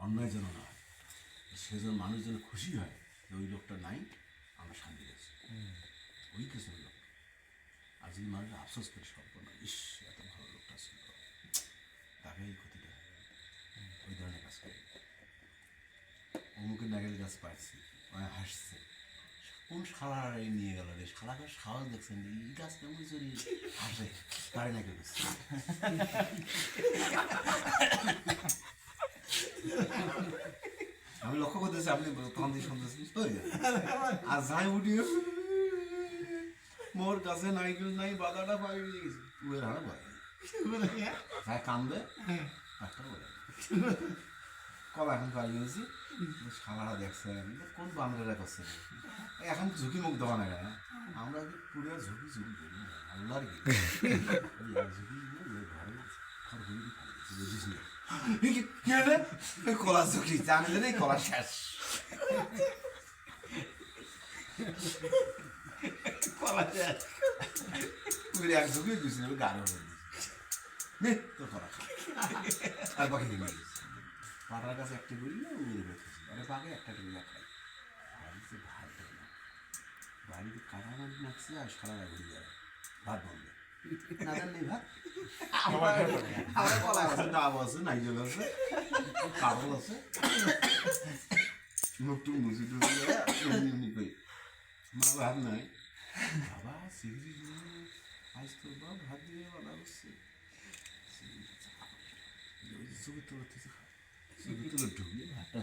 অন্যায় যেন না হয়, সেজন মানুষ যেন খুশি হয় যে ওই লোকটা নাই, আমরা শান্তি আছি, ওই কিছু লোক। আর যদি মানুষ আফসোস করে সর্বনা, ইস এত ভালো লোকটা ছিল, তাকে এই ক্ষতিটা, ওই ধরনের কাজ করে। অমুকের নাগের গাছ পাইছি, হাসছে, কোন শালার নিয়ে গেল রে, শালাকার সাহস দেখছেন, এই গাছ কেমন চুরি হাসে, তারে নাকি গেছে। আমি লক্ষ্য করতেছি আপনি তখন দিয়ে শুনতেছেন, আর যাই উঠি মোর কাছে নাইকেল নাই, বাদাটা পাই গেছে, তুই হারা পাই যাই কান্দে একটা বলে কলা এখন পাই গেছি, শালারা দেখছেন কোন বান্ধবরা করছে, এখন ঝুঁকি মুখ দেওয়া না, আমরা কি পুরো ঝুঁকি ঝুঁকি করি না, আল্লাহর কি ঝুঁকি ঘরে ঘর ঘুরি বুঝিস না কলা ঝুঁকি জানি যে কলা শেষ, কলা শেষ এক ঝুঁকি দিয়েছি গান নে তোর কলা খা, আর বাকি দিন পাড়ার কাছে একটা করি না উড়ে রেখেছি, আরে পাকে একটা করে খাই, বাড়িতে ভাত দেয় না, বাড়িতে কাটামাটি নাচছে আর সারা ঘুরে যায়, ভাত বন্ধ না নেই ভাত, আমার কলা আছে, ডাব আছে, নাইজল আছে, কাবল আছে, নতুন মুসি টুসি কই মা ভাত নাই, বাবা সিগড়ি আজ তোর বাবা ভাত দিয়ে বাবা করছে, ছবি তোলাতে ছবি তুলে ঢুকিয়ে ভাতটা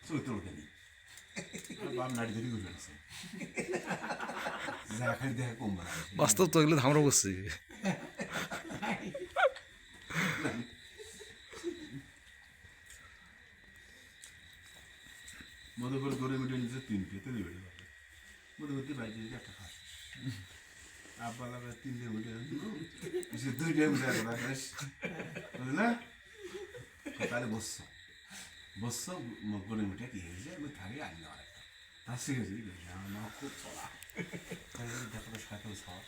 ছবি তোলকে নিই, বাপ নাড়ি ধরি করে আছে, যা খাই দেখা কম বাস্তব তো এগুলো ধামরা বসছে। মধুপুর গড়ে মিটে নিচে 3 পেতে দিবে মধুপুরতে বাইরে একটা খাস আব্বালা 3 দিয়ে মিটে 2 দিয়ে মিটে বুঝলি না, তাহলে বসছো গড়ে মিটে কি হয়েছে আমি থাকি আনি না একটা তার শিখেছি আমার খুব চলা দেখো সাইকেল খাওয়া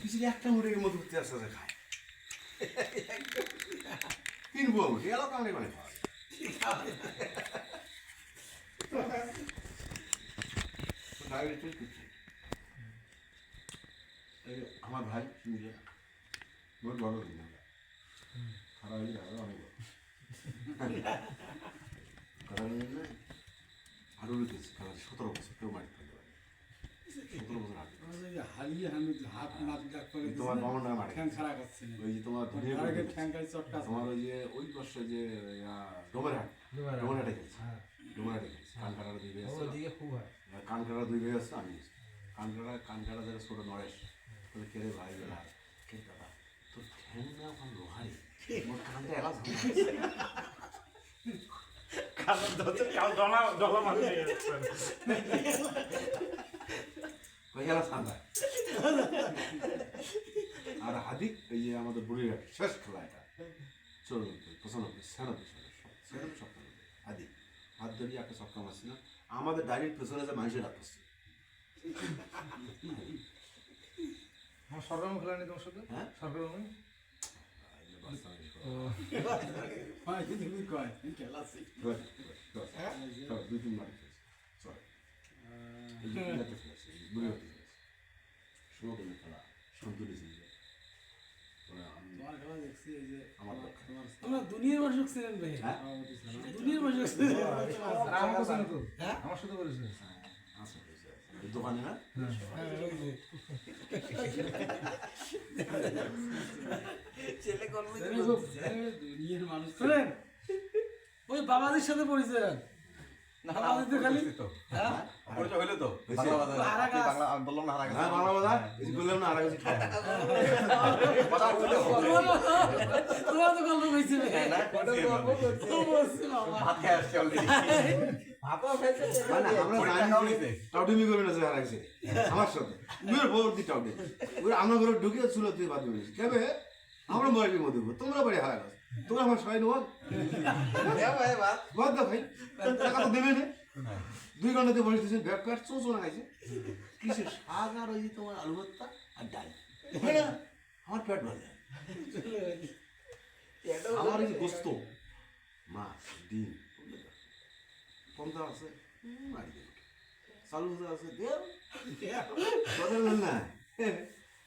কিছু একটা মুড়ে মধুপুরতে আসতে আসে খায় কিনবো মুঠি এলাকা আমি মানে খাওয়া আমার ভাই বহুত বড় খারাপ হয়ে যাবে অনেক খারাপ হয়ে গেলে আরো রেখেছি খেলা 17 বছর কেউ মারি থাকতে পারে 17 বছর হারিয়ে হাত নাক করে তোমার মামার নাম ঠ্যাং খারাপ হচ্ছে ওই যে তোমার তোমার ওই যে ওই বর্ষে যে ডোমারহাটে গেছে ডোমারহাটে গেছে কানকাটা 2 ভাই আছে কানকাটা 2 ভাই আছে আমি কানকাটা যারা ছোট নরেশ বলে কে রে ভাই গেলা কে দাদা তোর ঠ্যাং না ওখান লোহারি মোর কানটা এলা আর হাদিক এই যে আমাদের বুড়িঘাট শেষ খেলা এটা 94 95 96 97 হাদিক হাত ধরিয়ে একটা ছক্কা মারছি না আমাদের ডাইরেক্ট পেছনে যে মানুষের রাখ করছে আমার সরকার খেলা নেই তোমার সাথে হ্যাঁ সরকার দুই-3 মাঠে খেয়েছে বুড়িঘাটে খেয়েছে সমতলের খেলা সন্তুলি ছিল দুনিয়ার মানুষ ছিলেন ভাই দুনিয়ার মানুষ আমার সাথে বলেছে দোকানে না দুনিয়ার মানুষ ছিলেন ওই বাবাদের সাথে পরিচয় না বাবাদের খালি পরিচয় হইলো তো বাংলা আমি বললাম না হারা বাংলা বাজার বললাম না আড়াই তোমার তো গল্প হয়েছে ভাত খেয়ে আসছে অলরেডি টাউটিমি করবে না হারাইছে আমার সাথে পরবর্তী টাউটে আমরা ঘরে ঢুকে ছিল তুই বাদ কেবে আমরা বাড়ির মধ্যে তোমরা বাড়ি হারা গেছে তোমরা আমার সবাই নেওয়া বাদ দা ভাই টাকা তো দেবে না 2 ঘন্টাতে বসেছে ব্যাপার চোচনা খাইছে কিসের শাক আর ওই তোমার আলু ভর্তা আর ডাল আমার পেট ভরে আমার এই গোস্ত মাছ ডিম পন্থা আছে মারি দেব চালু আছে দেও কথা বল না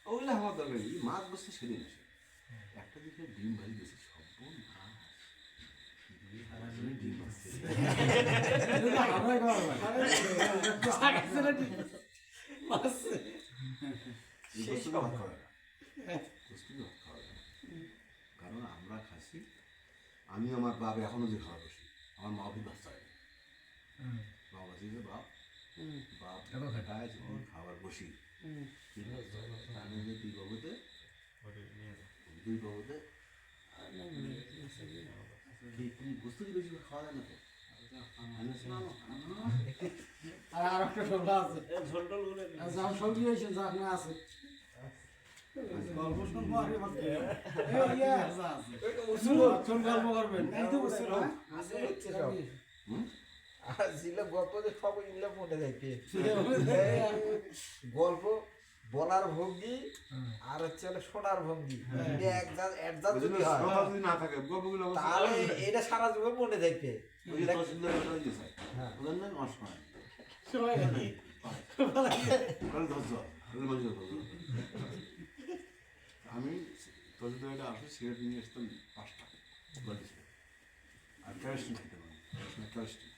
ওগুলো আমার দরকার নেই মাছ বসতে সেদিন আসে একটা দিকে ডিম ভাই বেশি সব ডিম আসছে কারণ আমরা খাসি আমি আমার বাপ এখনো যে খাওয়া বসি আমার মা খুব বাচ্চা হয় বাবা যে বাপ বাপ খায় যখন খাবার বসি আমি যে দুই বাবুতে বুঝতে কি বেশি খাওয়া যায় না তো আর একটা সবটা আছে যা সবজি হয়েছে যা না আছে গল্প শুনবো আগে বাকি গল্প করবেন এই তো বুঝছিল গল্প যে সব ইংলা মনে থাকে গল্প বলার ভঙ্গি আর হচ্ছে শোনার ভঙ্গি না থাকে গল্পগুলো তাহলে এটা সারা জীবন মনে থাকবে আমি তসিদাটা আসলে সিগারেট নিয়ে আসতাম 5টা আর ক্যারেস্টিন খেতে পারি ক্যারেস্টিন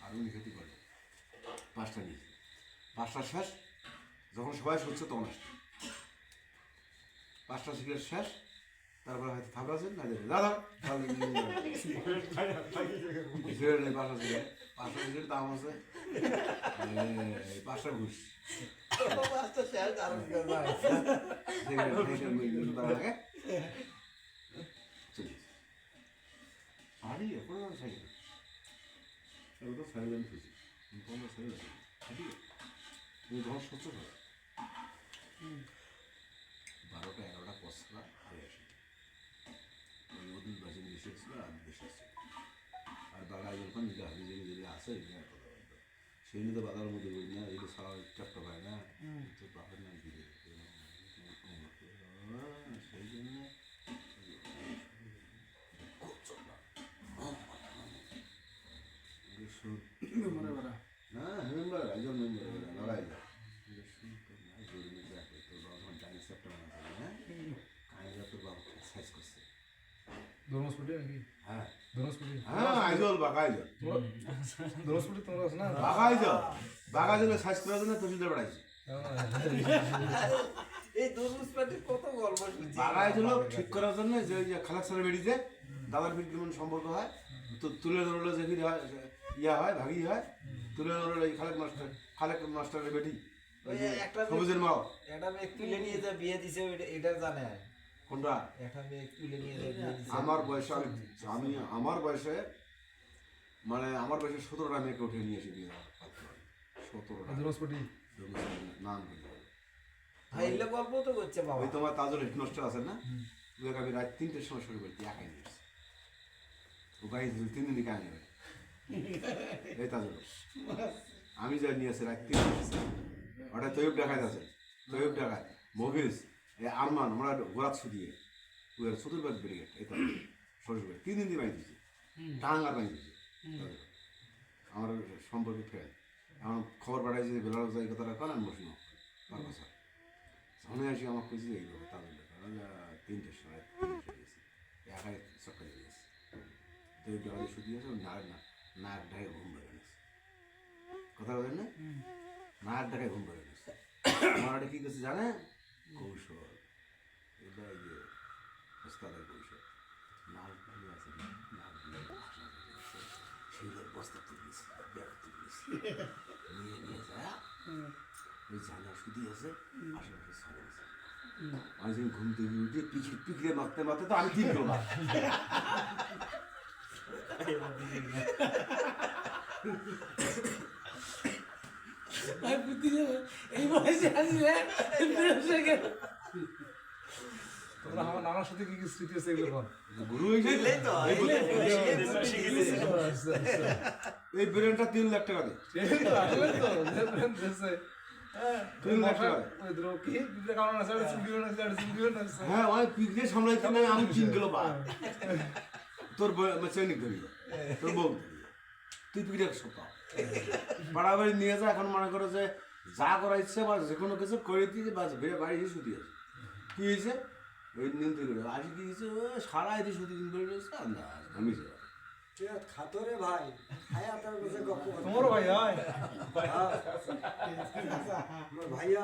আর উনি খেতে পারে 5টা নিয়েছি 5টা শেষ যখন সবাই শুনছে তখন আসছে 5টা সিগারেট শেষ তারপরে হয়তো থাকবেন না দেবে দাদা সিগারেট নেই 5টা সিগারেট 5টা সিগারেট দাম আছে 5টা ঘুষ আরে এখন সাইকেল তো সাইকেল খুশি সাইকেল তুমি যখন সচ্ছ 12টা 11টা পশরা হয়ে আসে ওই ওদিন বাসে দেশে ছিল আর দেশে আসছে আর বাগায় যখন নিজে হাবি যেগুলো আসে সেই নিয়ে তো বাজারের মধ্যে বলি না এগুলো সারা চাপটা পায় না তো বাপের নাম দিলে সেই জন্য হ্যাঁ মেম্বার একজন মেম্বার লাগাই যায় হ্যাঁ আইজল বাগাইজল বাগাইজল বাগাইজলে সাইজ করার জন্য তসিলদার বাড়াইছে এই দরুস পার্টির কত গল্প শুনছি বাগাইজল ঠিক করার জন্য যে খালাক সালের বেরিতে দাদার বিক্রমণ সম্পর্ক হয় তো তুলে ধরলো যে ইয়া হয় ভাগি হয় তুলে ধরলো এই খালেক মাস্টারের বেটি একটা সবুজের মাও একটা মেয়ে তুলে নিয়ে যা বিয়ে দিছে এটা জানে কোনটা একটা মেয়ে তুলে নিয়ে যা বিয়ে দিছে আমার বয়সে আমি আমার বয়সে মানে আমার বয়সে 17টা মেয়েকে উঠে নিয়ে এসে বিয়ে 17টা নাম ভাই এলে গল্প তো করছে বাবা ওই তোমার তাজল হেডমাস্টার আছে না ওকে আমি রাত 3টের সময় শুরু করছি একাই নিয়ে এসেছি ও গাড়ি 3 দিনই কাহিনী হয় এই তাজল আমি যা নিয়ে আসি রাত 3 ওটা তৈব ডাকাত আছে তৈব ডাকাত মহিষ আরমান আমরা গোড়াত ছুটিয়ে ওই চতুর্বাদ ব্রিগেড এই তাজল শ্বশুরবাড়ি 3 দিন দিয়ে বাঁধি দিয়েছি টাং আর বাঁধি দিয়েছি আমার সম্পর্কে ফ্রেন্ড এখন খবর পাঠাইছি যে বেলার যাই কথাটা কেন আমি বসি না তার কথা সামনে আসি আমার খুঁজি এই কথা তাজল 3টের সময় একাই সকালে গেছি তৈব ডাকাতে ছুটি আছে নাক ডাকে ঘুম বেড়ে গেছে কথা বলেন না নাক ডাকে ঘুম বেড়ে গেছে আমার কি করছে জানে কৌশল এটা এই যে ওস্তাদের কৌশল নাক দিয়ে আছে নাক দিয়ে সেইদের বস্তা তুলিস ব্যাগ তুলিস নিয়ে যায় ওই জানা শুধু আছে আশেপাশে সরে আছে আমি যখন ঘুম থেকে উঠে পিছলে মারতে মারতে তো আমি 3 কিলো এই বয়সে আসলে আমার নানার সাথে কি কি স্মৃতি আছে এগুলো গুরু এই ব্রেনটা 3 লাখ টাকা দিয়ে 3 লাখ টাকা হ্যাঁ ওই পিকলে সামলাইতে না আমি 3 কিলো তোর সৈনিক ধরি তোর বউ ধরি তুই পিঠে সপ্তাহ বাড়াবাড়ি নিয়ে যা এখন মনে করো যে যা করা ইচ্ছে বা যে কোনো কিছু করে দিয়ে বাস বাড়ি এসে শুধু আছে কি হয়েছে ওই দিন তুই করে আজ কি হয়েছে সারা এতে শুধু দিন করে রয়েছে আমি তুই খাতো রে ভাই খায়া তোর কাছে গপ্প করতে। তোমারও ভাই হয় আমার ভাইয়া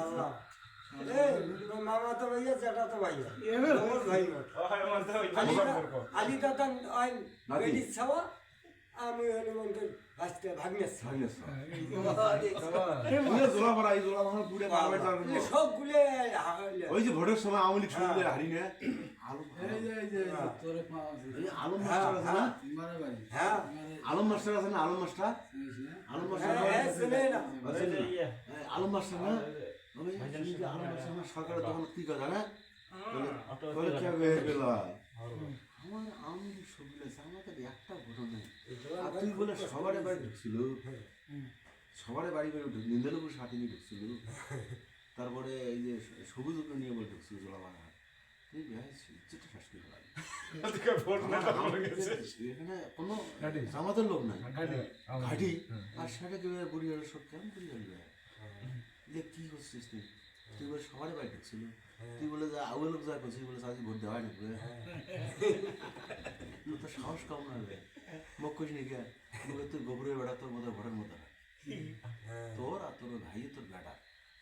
আল্লাহ তোর মামা তো ভাইয়া যেটা তো ভাইয়া আমার ভাই আলি দাদা আইন বেটি ছাওয়া আমি হনুমন্তের আজকে ভাগ্নেস জোলা ভরা এই জোলা ভরা পুরে সবগুলো ওই যে ভোটের সময় আওয়ামী লীগ শুরু করে হারি না আলম মাস্টার আছে না হ্যাঁ আলম মাস্টার আছে না Alam master Alam master Alam master না আলম মাস্টার না সরকারের তখন কি কথা না বলে কে গেল আমার আওয়ামী লীগ সবগুলো আছে আমাদের একটা ভোটও নেই আর তুই বলে সবারে বাড়ি ঢুকছিল সবারে বাড়ি বাড়ি নিন্দালপুর সাথে নিয়ে ঢুকছিল তারপরে এই যে সবুজ উপরে নিয়ে বলে ঢুকছিল জোলাবাড়া তুই ইজ্জতটা শেষ করে এখানে কোনো জামাতের লোক নাই ঘাটি আর সেটা কেউ বুড়িয়ার সব কেমন করে জানবে যে কি করছিস তুই তুই বলে সবারই বাড়ি ঢুকছিল তুই বলে যা আগে লোক যা করছিস বলে আজকে ভোট দেওয়া হয় না তো সাহস কম না হবে মুখ করিস নাকি বলে তুই গোবরের বেড়া তোর মতো ঘরের মতো তোর আর তোর ভাই তোর বেটা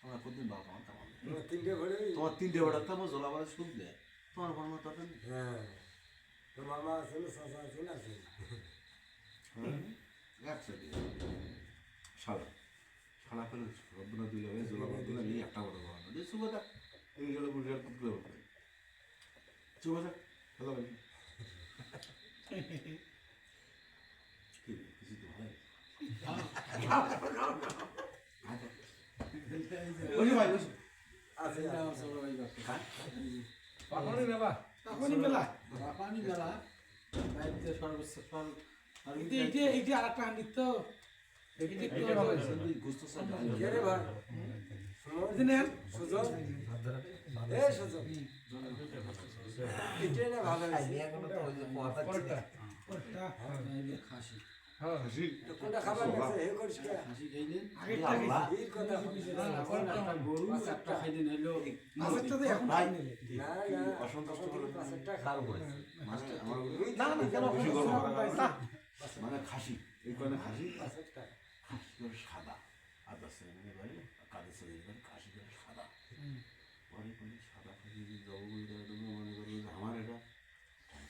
তোমরা প্রতিদিন বাবা আমার তেমন তোমার তিনটে বেড়া তো আমার জোলাবার সুখ দেয় তোমার ঘর মতো হ্যাঁ তোর মামা আছে না চাচা আছে না আছে একসাথে শালা শালা ফেলে রব্বনা দিল জোলাবার দিল এই একটা বড় ঘর দিয়ে সুবাদা এই গেল বুঝে পুতলে বলবে সুবাদা হ্যালো ভাই কিছু তো ভালো ওই ভাই ওই আছে পাখনি নেবা পানি মেলা পানি মেলা বাইরে সর্বোচ্চ ফল আর এইটা আরেকটা আনিত তো কে রে ভাই দিনের সুজন এ সুজন এটা না ভালো আছে খাসি হ্যাঁ তো কোনটা খাবার আছে হে করিস কে খাসি খাইলেন আল্লাহ এই কথা গরু একটা খাইলেন হইলো পাঁচটা তো এখন ভাই না না অসন্তুষ্ট তখন হলো পাঁচটা খাবো মানে আমার না না কেন বেশি গরম না মানে খাসি এই কোনে খাসি পাঁচটা খাসি করে সাদা আদা সেনে বাড়ি কাদের সেনে বাড়ি খাসি করে সাদা পরে কোনে সাদা খাসি জবগুলো দেবে মনে করবে যে আমার এটা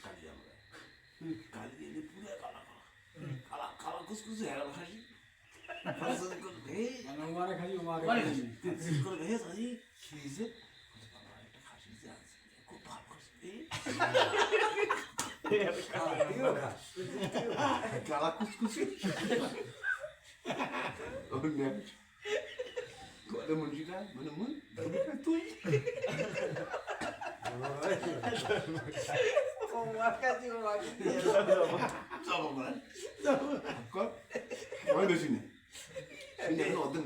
কালি আমরা কালি দিয়ে পুরো কালা কালা কালা কুসকুসে হ্যাঁ খাসি মানে ওমারে খালি ওমারে করে হে সাজি খেয়েছে বাবা একটা খাসি যে আছে খুব ভালো খাসি দিও খা কালা কুসকুসে করে মুন্সিটা মানে মুন তুই ও মার কাছে মাগি যাব মানে কর ওই বেশি নেই সিনে তো অর্ধেক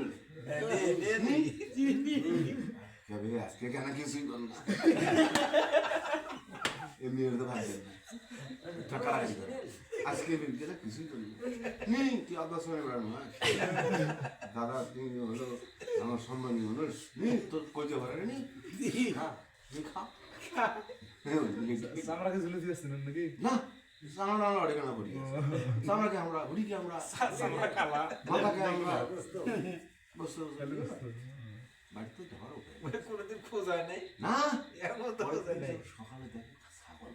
নেই কবে আজকে কেন কিছুই বল না এমনি তো ভাই না টাকা রাখি আজকে বিলকে না কিছুই করি নেই তুই আদা সময় বেড়ানো হয় দাদা তুমি হলো আমার সম্মানী মানুষ নেই তোর কইতে পারে নি হ্যাঁ খা চামড়াকে ঝুলে দিয়েছেন নাকি না সামনা আমরা অড়ে কেনা করি সামনাকে আমরা ঘুরিকে আমরা চামড়া কালা মাথাকে আমরা বসে বাড়িতে যাওয়ার উপায় কোনদিন খোঁজায় নাই না এর মতো খোঁজায় নাই সকালে দেখে ছাগল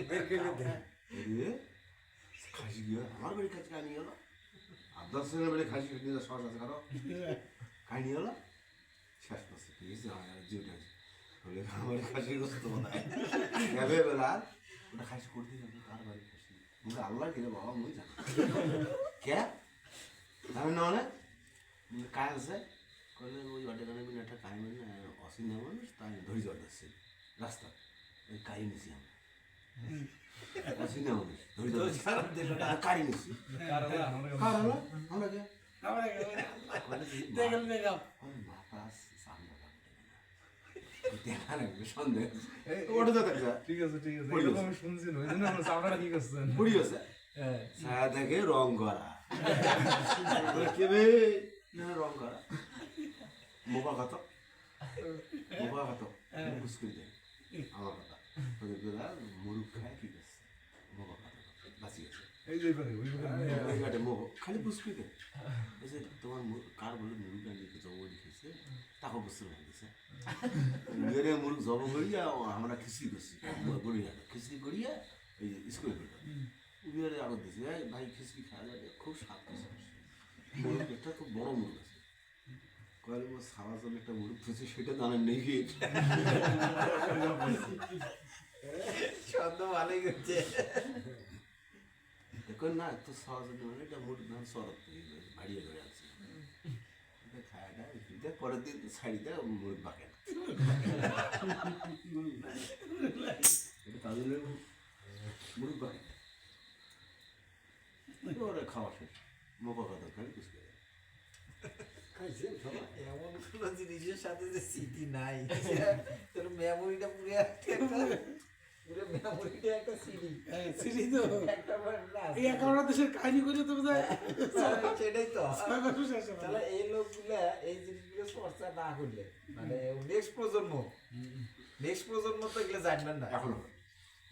বের করে দে খাসি গিয়ে আমার বাড়ির কাছে কাহিনী হলো আব্দার সেনের বাড়ি খাসি খেতে সহজ আছে কারো কাহিনী হলো শেষ করছে ঠিক আছে জিওটা বলে আমার খাসি গোস্ত বানায় যাবে বেলা ওটা খাসি করতে যাবে কার বাড়ি খাসি বলে আল্লাহ কিনে বাবা মুই জানি কে জানেন না মানে কাজ আছে করলে ওই অটেকানে মিলে একটা কাহিনী অসিনা মানুষ তাই ধরি জল আসছে রাস্তা ওই কাহি নিছি আমরা অসিনা মানুষ ধরি জল কাহি নিছি কার হলো আমরা কে দেখেন দেখাম মাথা সামনে দেখা লাগবে সন্দেহ এই- ওটা তো দেখা ঠিক আছে ঠিক আছে পড়ি এরকম গেছে। আমি শুনছি না ওই জন্য আমরা চাপড়াটা কি করছেন পড়ি গেছে হ্যাঁ ছায়া দেখে রং করা কে বে না রং করা মোবা কত মোবা কত মুশকিল দেয় আমার কথা মুরুখ খায় কি করছে মোবা কত বাঁচি গেছে এই যে পারে ওই পারে খালি বুঝবি দে এই যে তোমার কার বলে মুরুখ আনি জব লিখেছে তাকে বুঝতে পারতেছে মেরে মুরুখ জব করিয়া আমরা খিচড়ি করছি গড়িয়া খিচড়ি করিয়া এই স্কুলে করলাম উবিয়ারে আবার দিয়েছে এই ভাই খিচড়ি খাওয়া যাবে খুব স্বাদ মুরুখ একটা খুব বড় মুরুখ আছে কয়েক সারা জন্য একটা মুরুখ ধুয়েছে সেটা জানেন নেই কি শব্দ ভালোই করছে দেখো না তো সহজ মানে এটা মুরুখ ধান শরৎ ভাড়িয়ে ধরে আছে খাওয়াটা দেখ পরের দিন শাড়িতে মুরুখ বাঁকে এটা তাদের মুরুখ বাঁকে ওরা খাওয়া শেষ মোকা কথা খালি বুঝতে খাইছেন সবাই? এমন কোনো জিনিসের সাথে যে স্মৃতি নাই তোর মেমোরিটা পুরো একটা পুরো মেমোরিটা একটা সিডি সিঁড়ি তো একটা বার না এই 11 দেশের কাহিনী করে তো বোধহয় সেটাই তো 6 বছর শেষ হবে। তাহলে এই লোকগুলা এই জিনিসগুলো চর্চা না করলে মানে নেক্সট প্রজন্ম তো এগুলো জানবেন না এখনো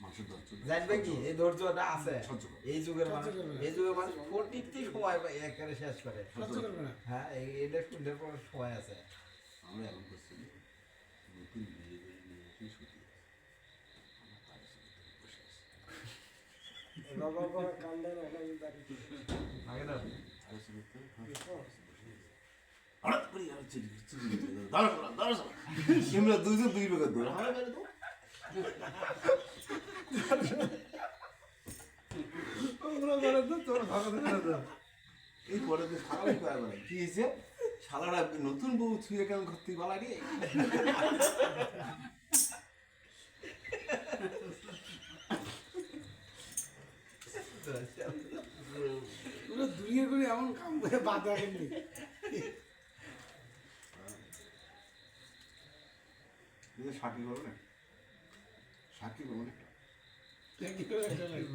মানুষের ধৈর্য নেই। জানবে কি এই ধৈর্যটা আছে সহ্য করে। এই যুগের মানুষ সহ্য করবে। এই যুগের মানুষ 40 সময় পায় একেবারে শেষ করে সহ্য করবে না। হ্যাঁ এটা শুনলে পর সময় আছে আমরা এমন করছি যে নতুন বিয়ে করে নিয়ে এসে শুধু আমরা তার সাথে বসে আছি বাবা বাবা কান্দা রাখা আগে না আলোচনা করে হঠাৎ করে আর চিঠি দাঁড়া এমনি দুইজন দুই বেকার দৌড় আমার বেড়ে তো ওরা বলে তো তোর ভাগা দেবে না তো এই পরে তো সারাই কয় বলে কি হয়েছে শালারা নতুন বউ ছুঁয়ে কেমন ঘর বালা রে পুরো দুনিয়া করে এমন কাম করে বাদ রাখেননি সাক্ষী করো না সাক্ষী করবো না কি করে একটা লাগে।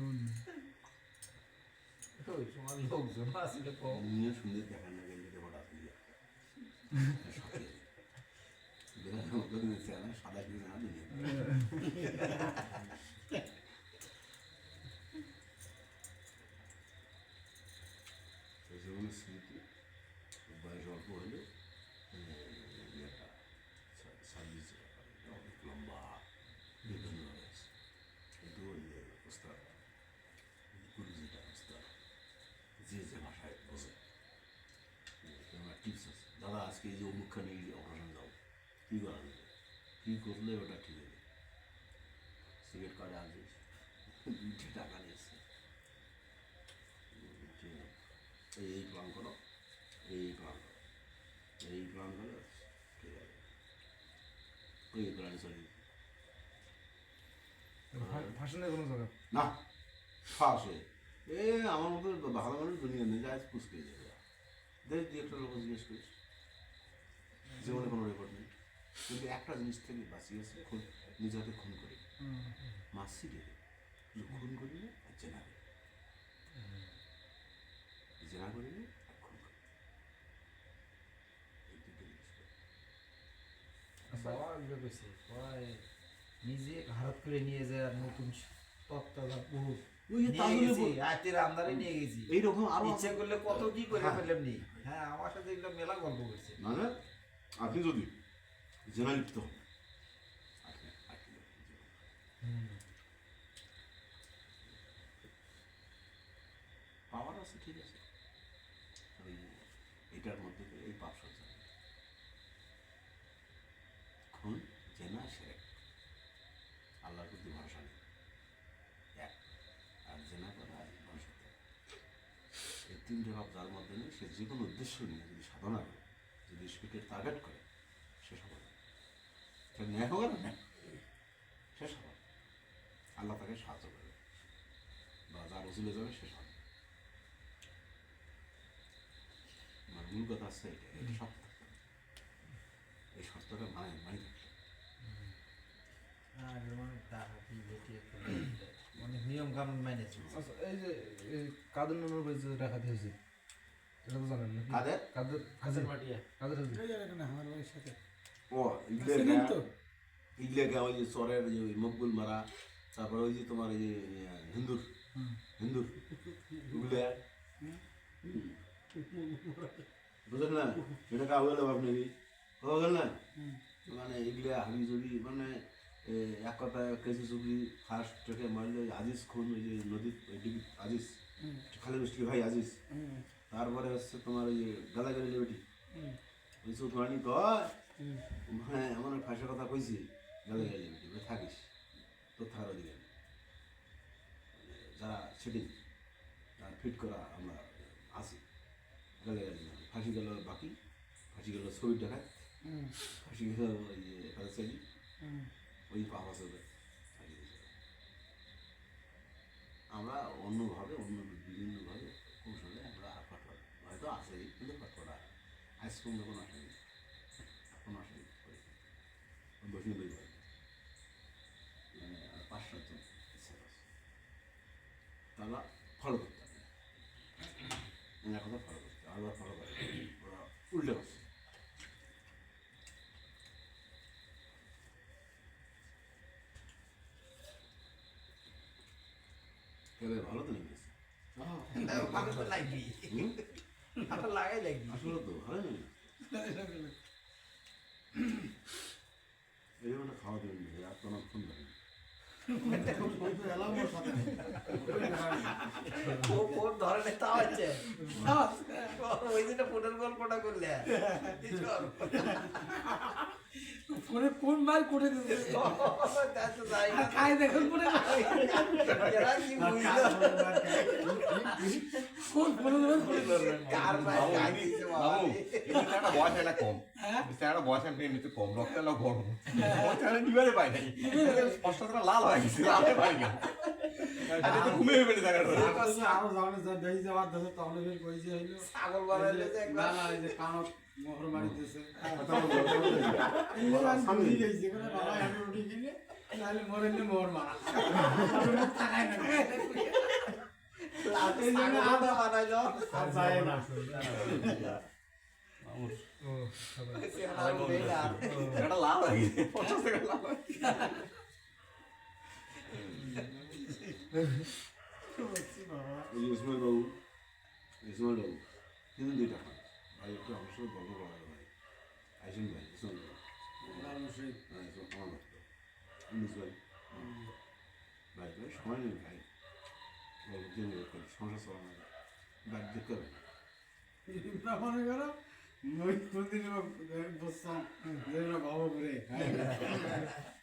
ওই সময় লোকজন আসলে কম নিয়ে সুন্দর দেখার না গেলে দেবটা আসলে সাদা কিছু না দুনিয়া সেই জন্য স্মৃতি বয়স অল্প হলে ইয়েটা সার্ভিস অনেক লম্বা বিভিন্ন রয়েছে কিন্তু ইয়ে ওস্তাদ গুরুজিটা ওস্তাদ যে যে ভাষায় বোঝে আমার টিপস আছে দাদা আজকে এই যে অমুকখানে এই অপারেশন যাও কী করা যাবে কী করলে ওটা ঠিক হবে সিগারেট কার্ডে আসবে 2 টাকা নিয়েছে এই প্ল্যান করো এই প্ল্যান করো এই প্ল্যান করো ঠিক আছে ওই প্ল্যান চলি ভাষণের কোনো জায়গা না ফাঁসে এ আমার মতো ভালো মানুষ দুনিয়া নেই আজ পুষকে যাবে দেখ দুই একটা লোক জিজ্ঞেস করিস জীবনে কোনো রেকর্ড নেই কিন্তু একটা জিনিস থেকে বাঁচিয়েছে খুন নিজে হাতে খুন করি মাসি দেবে কিন্তু খুন করিলে আর জেনা দেবে জেনা করিলে আর খুন করি এই দুটো জিনিস করে। বাবা এগুলো কইছে কয় নিজে ভারত করে নিয়ে যায় আর নতুন তত্ত্বাবধান পুরুষ ওই যে নিয়ে তাজুলের গেছি বই- হাতের আমদারে নিয়ে গেছি এইরকম আরো ইচ্ছে করলে কত কি করে হ্যাঁ। ফেললাম নি হ্যাঁ আমার সাথে এগুলো মেলা গল্প করছে মানে আপনি যদি জেনা লিপ্ত হন আপনি আটকে যাবেন জীবনে। পাওয়ার আছে ঠিক আছে ওই এটার মধ্যে দিয়ে এই পাপ সজ্জা খুন জেনা সেরেক আল্লাহর প্রতি ভরসা নেই এক আর জেনা করা আর ভরসা দেয় এই তিনটে ভাব যার মধ্যে নেই সে যে কোনো উদ্দেশ্য নিয়ে যদি সাধনা করে যদি স্পিডের টার্গেট করে সে সফল হবে। সে ন্যায় হবে না ন্যায় সে সফল আল্লাহ তাকে সাহায্য করবে বা যার উচিলে যাবে সে সফল আমার মূল কথা আছে এটা এটা শর্ত এই শর্তটা মানে থাকলে আগের মানুষ ডাকাতি বেটিয়ে অনেক নিয়ম কানুন মেনে চলছে। আচ্ছা এই যে এই কাদের নামের উপরে যে ডাকাতি হয়েছে এটা তো জানেন নাকি? কাদের? কাদের হাজির কাদের হাজির এই জায়গাটা না আমার বাড়ির সাথে ও চিনেন তো? ইগলেগা ওই যে চরের যে ওই মকবুল মারা, তারপরে ওই যে তোমার এই যে হিন্দুর হিন্দুর ওগুলো বুঝলেন না? এটা কা হলো আপনি বুঝলেন না? মানে এগুলো হাবি জবি মানে এক কথায় কেসি চুগলি ফার্স্ট থেকে মারলে আজিজ খুন ওই যে নদীর ডিবি আজিজ খালি মিষ্টি ভাই আজিজ, তারপরে হচ্ছে তোমার ওই যে গালাগালি লেবেটি ওই চৌধুরানি কয় মানে এমন ফাঁসের কথা কইছি গালাগালি লেবেটি বলে থাকিস তোর থাকার অধিকার নেই। যারা সেটিং তার ফিট করা আমরা আছি গালাগালি ফাঁসি গেল বাকি, ফাঁসি গেল ছবি দেখায়, ফাঁসি গেল ওই যে চাইলি ওই পাওয়া যাবে। আমরা অন্যভাবে অন্য বিভিন্নভাবে কৌশলে আমরা ফাটফাট হয়তো আসে কিন্তু ফাটফাটা আইসক্রিম যখন আসেনি এখন আসেনি বসে বই মানে 5-7 জন ইচ্ছা করছে তারা ফলো করতে হবে কথা ফলো করতে আবার ফলো করে ওরা উল্টে করছে। ভালো তো নেই ভালো তো লাগবি, ভালো লাগাই লাগবি। আসলে তো ভালো নেই এই জন্য খাওয়া দেবেন আর তো অনেক ফোন দেবেন কোন ধরনের তাও আছে ওই জন্য ফোনের গল্পটা করলে ফোনে কোন মাল করে দিতে খাই দেখুন পরে কোন ফোনে কার বয়স একটা কম একটা বয়স এমনিতে কম রক্ত এলো গরম নিবারে পাই নাই স্পষ্টতা লাল হয়ে গেছে লালে পাই না ঘুমে ফেলে জায়গাটা আরো যাওয়ার যা বেশি যাওয়ার ধরে তাহলে বের কইছে হইলো ছাগল বানাইলে যে না না এই যে কানত মোহর মারি দিতেছে আমি গেছি করে বাবা আমি উঠি কিনে নালে মরেলে মোহর মারা তাকাই না লাতে ছাগল বানাইলো আর যায় না এটা লাল হয়ে গেছে 50 টাকা লাল হয়ে ইসমাইল বাবু কিন্তু 2টা ভাই একটু আমার সাথে গল্প করা ভাই আইসেন ভাই ইসমাইল বাবু হ্যাঁ আমার ভক্ত ভাই ভাই ভাই সময় নেই ভাই গল্প জেনে করি সংসার চলা না বাড়ি দেখতে হবে না মনে করো মই কোনদিন বসতাম যেগুলো বাবা ঘুরে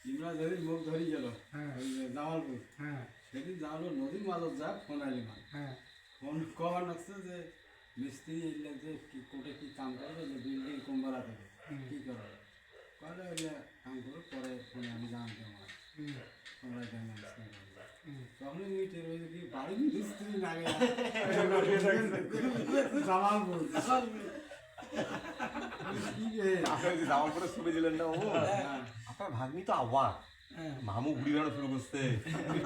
ইমরা যেদিন মুখ ধরি গেল জামালপুর সেদিন যাওয়ালো নদীর মাঝত যা ফোন আইলি না ফোন কবার লাগছে যে মিস্ত্রি এলে যে কি কোটে কি কাম করবে যে বিল্ডিং কুম্বারা থেকে কি করবে কলে এলে কাম করো পরে ফোনে আমি জানতে আমার তোমরা জানি তখনই মিটের ওই কি বাড়ির মিস্ত্রি লাগে জামালপুর জামালপুরে ছবি দিলেন না ও আপনার ভাগ্নি তো আবার মামু ঘুরি বেড়ানো শুরু করছে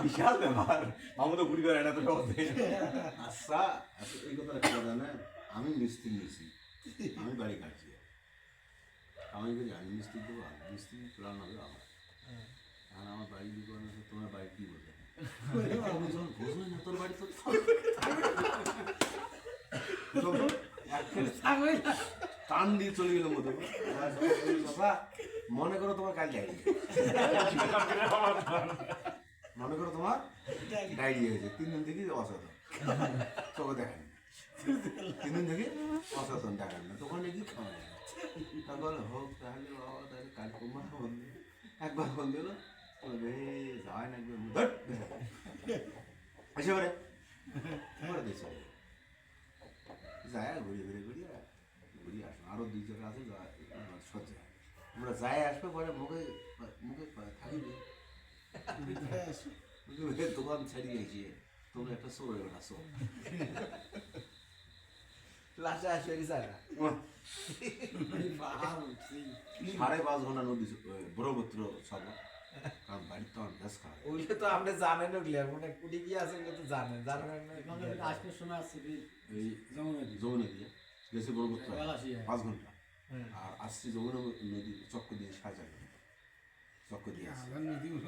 বিশাল ব্যাপার মামু তো ঘুরি বেড়ায় না তো সহজে আচ্ছা এই কথাটা কেন জানেন আমি মিস্ত্রি নিয়েছি আমি বাড়ি কাটছি আমি বলি আমি মিস্ত্রি দেবো মিস্ত্রি প্ল্যান হবে আমার আর আমার বাড়ি কি করে তোমার বাড়ি কি বোঝে বুঝবে না তোর বাড়ি তো টান দিয়ে চলে গেল মতো মনে করো তোমার কাল ডায়রি মনে করো তোমার ডায়রি হয়েছে 3 দিন থেকে অসচেতন চোখে দেখেন 3 দিন থেকে অসচেতন দেখেন না তখন কি খাওয়া যায় তারপরে হোক তাহলে বাবা তাহলে কাল কুমার বন্ধু একবার ফোন দিল বলবে যায় না একবার এসে পরে দিয়েছে যায় ঘুরে আসুন আরো 2 জায়গা আছে সজ্জা আমরা যাই আসবে পরে মুখে মুখে থাকিবে দোকান ছাড়িয়ে এসে তোমরা একটা চোর আসো লাশে আসে যায় না 5.5 ঘন্টা নদী ব্রহ্মপুত্র সাগর কারণ বাড়ির তো আমার গ্যাস খাওয়া ওইটা তো আপনি জানেন ওগুলো মানে কুটি কি আছে ওগুলো তো জানেন জানেন এখানে আজকে শোনা আসছে কি এই যমুনা নদী যমুনা দিয়ে গেছে ব্রহ্মপুত্র গলাশিয়া 5 ঘন্টা হুম। আর আসছি যমুনা নদী চক্কর দিয়ে 4.5 ঘন্টা চক্কর দিয়ে আসছি আলাদা নদী গুলো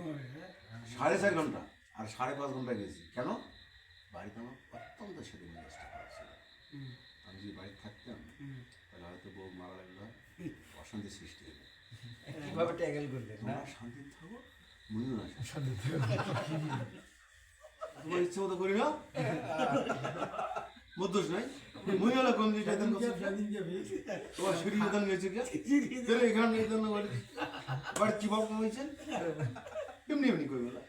4.5 ঘন্টা আর 5.5 ঘন্টা গেছি কেন বাড়িতে আমার অত্যন্ত সেদিন মেজাজটা খারাপ ছিল আমি যদি বাড়িতে থাকতাম তাহলে হয়তো বউ মারা লাগলো অশান্তি সৃষ্টি হলো কিভাবে ট্যাগেল করলেন না তোমরা শান্তিতে থাকো মনে না তোমার ইচ্ছে মতো করি না মধ্যস নাই মুই হলো কোন দিকে দেন তোমার শরীর দেন গেছে কি তাহলে এখানে নেই দেন বাড়ি কি ভাব কমাইছেন এমনি এমনি কই বলা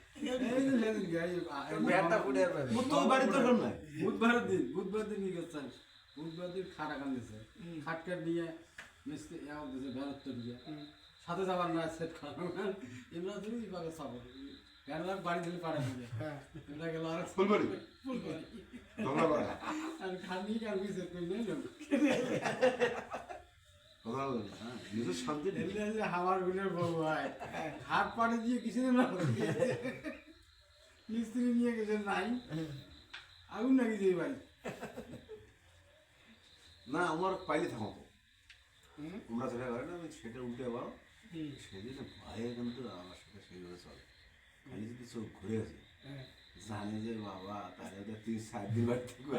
ব্যাটটা ফুটে যাবে মুত তো বাড়ির দরকার নাই বুধবার দিন কি করছেন বুধবার দিন খাট আকান দিছে খাট কাট নিয়ে মিস্ত্রি এও দিছে বেরোত্তর দিয়ে সাথে যাবার না সেট খাওয়া এমরা তুমি পাবে সাবো বেরোলাম বাড়ি দিলে পাড়া দিয়ে এমরা গেল আর ফুলবাড়ি ফুলবাড়ি ঝগড়া করে আর খাট নিয়ে কার বিছে কই নেই কথা বলেন হ্যাঁ নিজের শান্তি নেই এমনি যে হাওয়ার গুলের বউ হয় হাত পাড়ে দিয়ে কিছু না মিস্ত্রি নিয়ে গেছে নাই আগুন নাকি যে ভাই না আমার পাইলে থামাবো তোমরা যেটা করে না আমি সেটা উল্টে পারো সেদিন ভয়ে কিন্তু আমার সাথে সেইভাবে চলে খালি যদি চোখ ঘুরে আছে জানে যে বাবা তাহলে তো 3-4 দিন বাড়ি থাকবে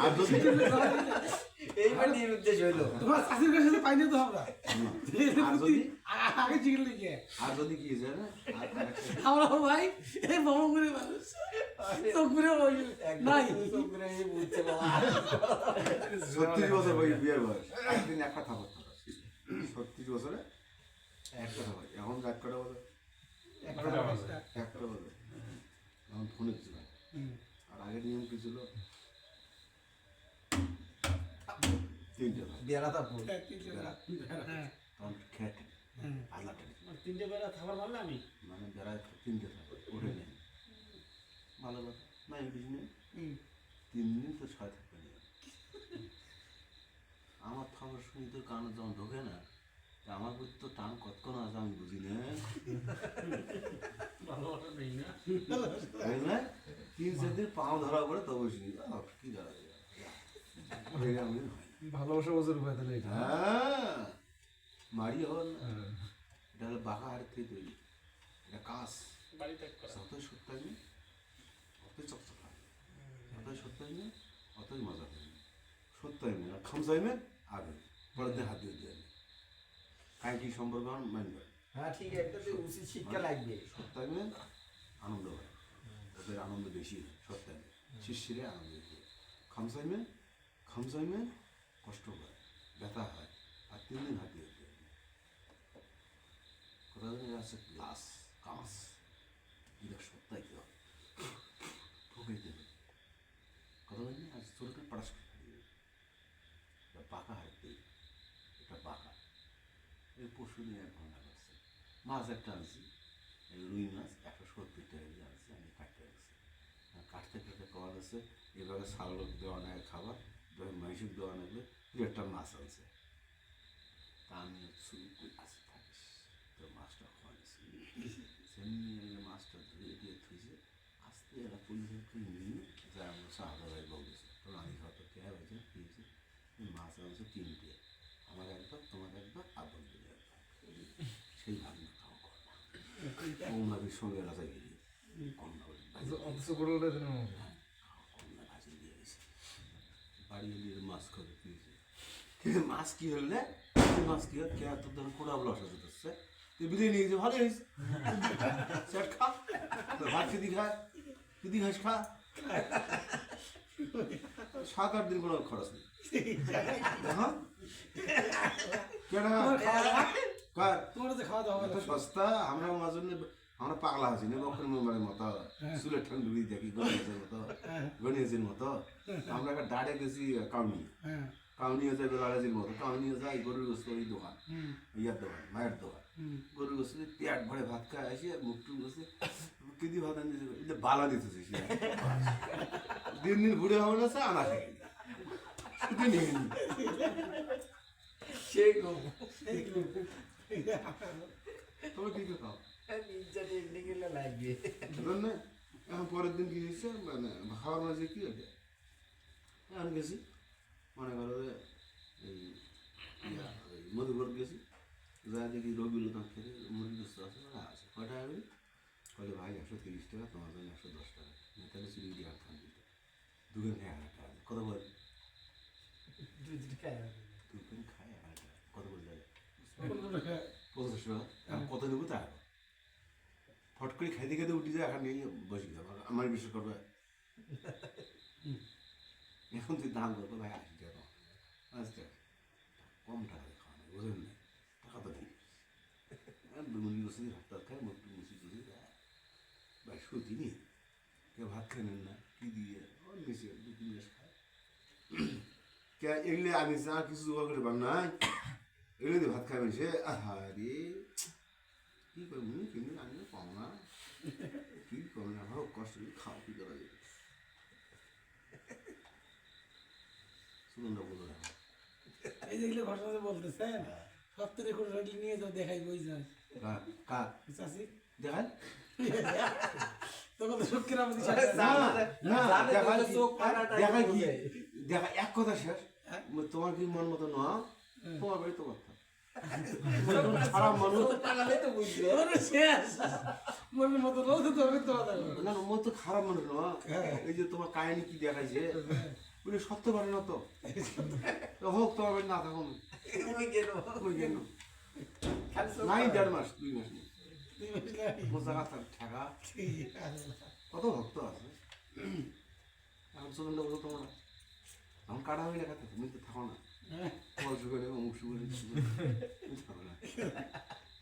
আর যদি এইবার নিরুদ্দেশ হইলো তোমার শাশুড়ির কাছে পাইনি তো আমরা আর যদি আগে চিকেন লিখে আর যদি কি জানে আর আরেকটা আমরা ভাই এই বাবা করে মানুষ চোখ ঘুরে নাই চোখ করে এই বুঝছে বাবা 36 বছর বয়স বিয়ের বয়স একদিন এক কথা বলতে 36 বছরে এক কথা বলে এখন রাত কটা বলে একটা বলে এখন ফোনে কিছু হয় আর আগের নিয়ম কি ছিল 3টে ভাই বেড়া তারপর বেড়া তখন খেট আল্লাহ তিনটে বেলা খাবার পারলে আমি মানে বেড়ায় 3টে থাকে উঠে নেই ভালো কথা না ইংলিশ নেই 3 দিন তো 6 থাকবে না আমার খবর শুনি তোর কানে যখন ঢোকে না তা আমার প্রতি তো টান কতক্ষণ আছে আমি বুঝি না ভালোবাসা নেই না তাই না 3-4 দিন পাও ধরা পড়ে তবে শুনি কি ধরা যায় ভালোবাসা বোঝার উপায় তাহলে এটা হ্যাঁ মারি হল না এটা হলো বাঁকা হাড়ের থেকে তৈরি এটা কাঁচ যতই সত্য থাকবে অতই চকচক হবে যতই সত্য থাকবে অতই মজা হবে সত্য হইবে না খামসাইবে আগে পরের দিন হাত দিয়ে দিয়ে কাই কি সম্পর্ক মানবে হ্যাঁ ঠিক একটা তো উচিত শিক্ষা লাগবে সত্য থাকবে আনন্দ হয় ওদের আনন্দ বেশি হয় সত্য থাকবে শিশিরে আনন্দ বেশি হয় খামসাইবে কষ্ট হয় ব্যথা হয় আর 3 দিন হাত দিয়ে দিয়ে কোথা থেকে আছে গ্লাস কাঁচ এটা সত্যাই কেউ ঠকে দেবে কথা বলি আজ চোরকে পড়াশ করে দেবে এটা পাকা হাত দিয়ে এটা পাকা এই পরশু দিন 1 ঘন্টা লাগছে মাছ একটা আনছি এই রুই মাছ 170 টাকা দিয়ে আনছি আমি কাটতে রাখছি কাটতে কাটতে কওয়া আছে এভাবে সালক দেওয়া নেয় খাবার মাংসিক দেওয়া নেবে 1টা মাছ আনছে তা আমি শুরু করে আসে থাকিস তো মাছটা খাওয়াইছি সেমনি মাছটা ধুয়ে দিয়ে থুইছে আস্তে এরা পুলিশের নিয়ে যা আমরা সাহায্য ভাই বলতেছে তো আমি হয়তো কে হয়েছে খেয়েছি মাছ আনছে 3টে আমার একবার তোমার একবার আবার দিলে একবার সেই ভাবনা খাওয়া কর না ওনাদের সঙ্গে রাজা গিয়ে অথচ করলে কন্যা ভাজি দিয়ে গেছে বাড়ি এলিয়ে মাছ করে দিয়েছে মাছ কি হলে মাছ কি হল কে তোর ধর কোড়া বলা আসা যেতেছে তুই বিলিয়ে নিয়ে গেছে ভালো হয়েছে সেট খা তোর ভাত খেদি খায় দিদি ঘাস খা 7-8 দিন কোনো খরচ নেই হ্যাঁ কার তোমার তো খাওয়া দাওয়া এত সস্তা আমরা আমার জন্য আমরা পাগলা আছি না বকর মেম্বারের মতো চুলের ঠান্ডুরি দেখি গণেশের মতো গণেশের মতো আমরা একটা ডাড়ে গেছি কাউনিয়া যাই বেলারাজির মতো কাউনিয়া যাই গরুর গোস্ত ওই দোকান ইয়ার দোকান মায়ের দোকান গরুর গোস্ত পেট ভরে ভাত খায় আসি মুখ টুক বসে কেজি ভাত আনি এটা বালা দিতেছিস দিন দিন ঘুরে হবে না স্যার আনা খাই শুধু নিয়ে নি সে গো তবে কি করে খাও নির্জানে এমনি গেলে লাগবে বুঝলেন না এখন পরের দিন কি হয়েছে মানে খাওয়ার মাঝে কি হয়েছে আমি গেছি মনে করো যে এই মধুপুর গেছি যা দেখি রবিউল দাঁত খেতে মুরগি দুস্থ আছে আছে কয়টা হবে বলে ভাই 130 টাকা তোমার জন্য 110 টাকা তাহলে চুরি দিয়ে আর খান দিতে দুজন খায় 1 টাকা কত বল দুজন খায় 1 টাকা কত বল যাবে 50 টাকা কত নেবো তা ফট করে খাইতে খেতে উঠে যায় এখন নিয়ে বসে যাবো আমার বিশ্বাস করবে এখন তুই দাম করবো ভাই 80 টাকা আচ্ছা কম টাকা খাওয়া বোঝেন না টাকা তো নেই মুরগি বসে ভাত খায় মুরগি মুসি করে ভাই সত্যি নেই কেউ ভাত খাই না কি দিয়ে মিশে 2-3 মাস খায় কে এগুলো আমি চা কিছু জোগাড় করে পার নাই এগুলো দিয়ে ভাত খাবে সে আরে কি করবো কিন্তু আমি পাও না কি করবো না ভালো কষ্ট করে খাও কি করা যাবে সুন্দর বলো এই যেগুলো ঘটনা যে বলতেছেন সপ্তাহে করে রেডি নিয়ে যাও দেখাই বই যায় কাক চাষি দেখান তখন তো সত্যি আমাদের দেখা কি দেখা এক কথা শেষ তোমার কি মন মতো না তোমার বাড়ি তোমার খারাপ মানুষ শেষ মনের মতো রোজ তোর না মন তো খারাপ মানুষ না এই যে তোমার কাহিনী কি দেখাইছে বলে সত্য পারে না তো হোক তোমার বাড়ি না থাকুন নাই 1.5 মাস 2 মাস মোজাকা ঠেকা কত ভক্ত আছে এখন চলুন বলো তোমরা এখন কাটা হয়ে লেখা তুমি তো থাকো না তোমার সুখে নেবে অমুক সুখে থাকো না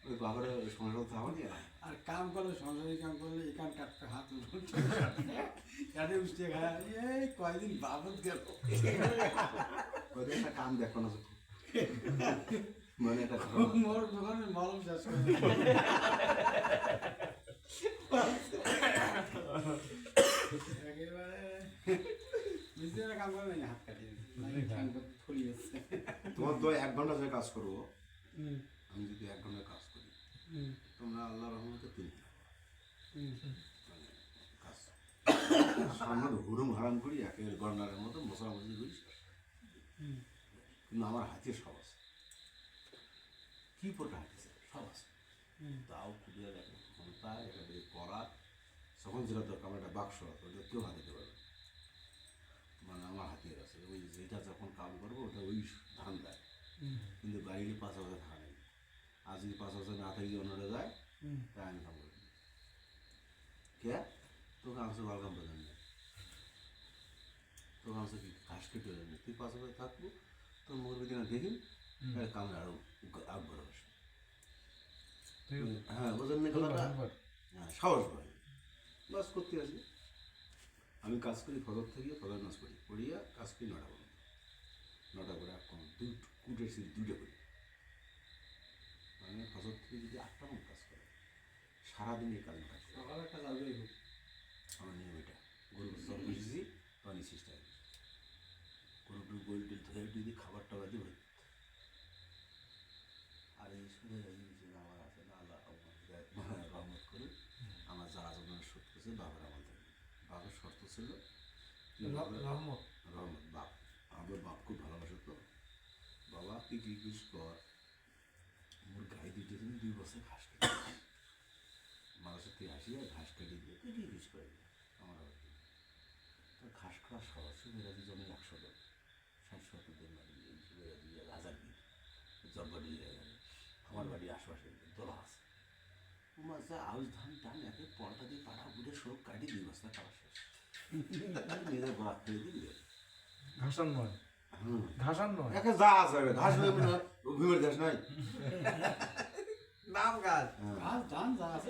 ওই বাবার সংসার থাকো না আর কাম করলে সংসারে কাম করলে এই কান কাটতে হাত কাটে উঠতে খায় এই কয়দিন বাবদ গেল ওদের একটা কাম দেখো না মানে একটা মোর দোকানে মলম শেষ করে একেবারে নিজেরা কাম করে না হাত কাটিয়ে থলি আছে তোমার তো 1 ঘন্টা ধরে কাজ করবো আমি যদি 1 ঘন্টা কাজ করি তোমরা আল্লাহর রহমতে 3 কাজ সামনে হুড়ুম হারাম করি একের গন্ডারের মতো মশামশি করি কিন্তু আমার হাতে সব আছে কি পড়ে হাঁটেছে সব আছে তাও খুবই একটা ক্ষমতা একটা করা তখন যেটা দরকার আমার একটা বাক্স আছে ওটা কেউ হাতে দিতে পারবে মানে আমার হাতে আছে ওই যেটা যখন কাম করবো ওটা ওই ধান দেয় কিন্তু বাইরে 5 বছর থাকা নেই আর যদি 5 বছর না থাকি অন্যরা যায় তাই আমি কাম করি কে তোকে আমার ওয়েলকাম প্রদান নেই তোকে আমার কি ঘাস কেটে দেবে তুই 5 বছর থাকবো তোর মুরগি দিনে দেখি কামে আরো আগবড় আসবে হ্যাঁ বোঝেন না কথাটা হ্যাঁ সাহস পাই বাস করতে আসি আমি কাজ করি ফজর থেকে ফজর নাচ করি পড়িয়া কাজ করি 9টা পর্যন্ত 9টা করে কম কুটের সিট 2টা করি মানে ফজর থেকে যদি 8টা মতো কাজ করে সারাদিন এই কাজ কাজ করি সকালে একটা যাবে আমার নিয়ম এটা গরু জল বসেছি পানি চেষ্টা গরুটু গোল টোল ধরে যদি খাবার টাবার দিব আর এই শুনে আমার আছে না আল্লাহ রহমত করে আমার যারা যখন শোধ করছে বাবার আমার থেকে বাবার শর্ত ছিল রহমত রহমত বাপ আমার বাপ খুব ভালোবাসে তো বাবা তুই কি কিছু কর মোর গায়ে দুটো দিন 2 বছর ঘাস কেটে মানুষের তুই আসিয়া ঘাস কেটে দিয়ে তুই কি কিছু করে আমার আবার তো ঘাস খাওয়া সহজ মেরাজি জমি 100 জন 60-70 দিন বাড়ি দিয়ে 1000 দিন জব্বাডি আমার বাড়ি আশপাশে দোলা আছে তোমার যা আউশ ধান টান একে পলটা দিয়ে পাড়া বুড়ে সব কাটি 2 বস্তা খাওয়া শেষ নিজের বাদ করে দিলে ঘাসান নয় ঘাসান নয় একে যা আছে ঘাস ঘুমের ঘাস নাই নাম গাছ ঘাস ধান যা আছে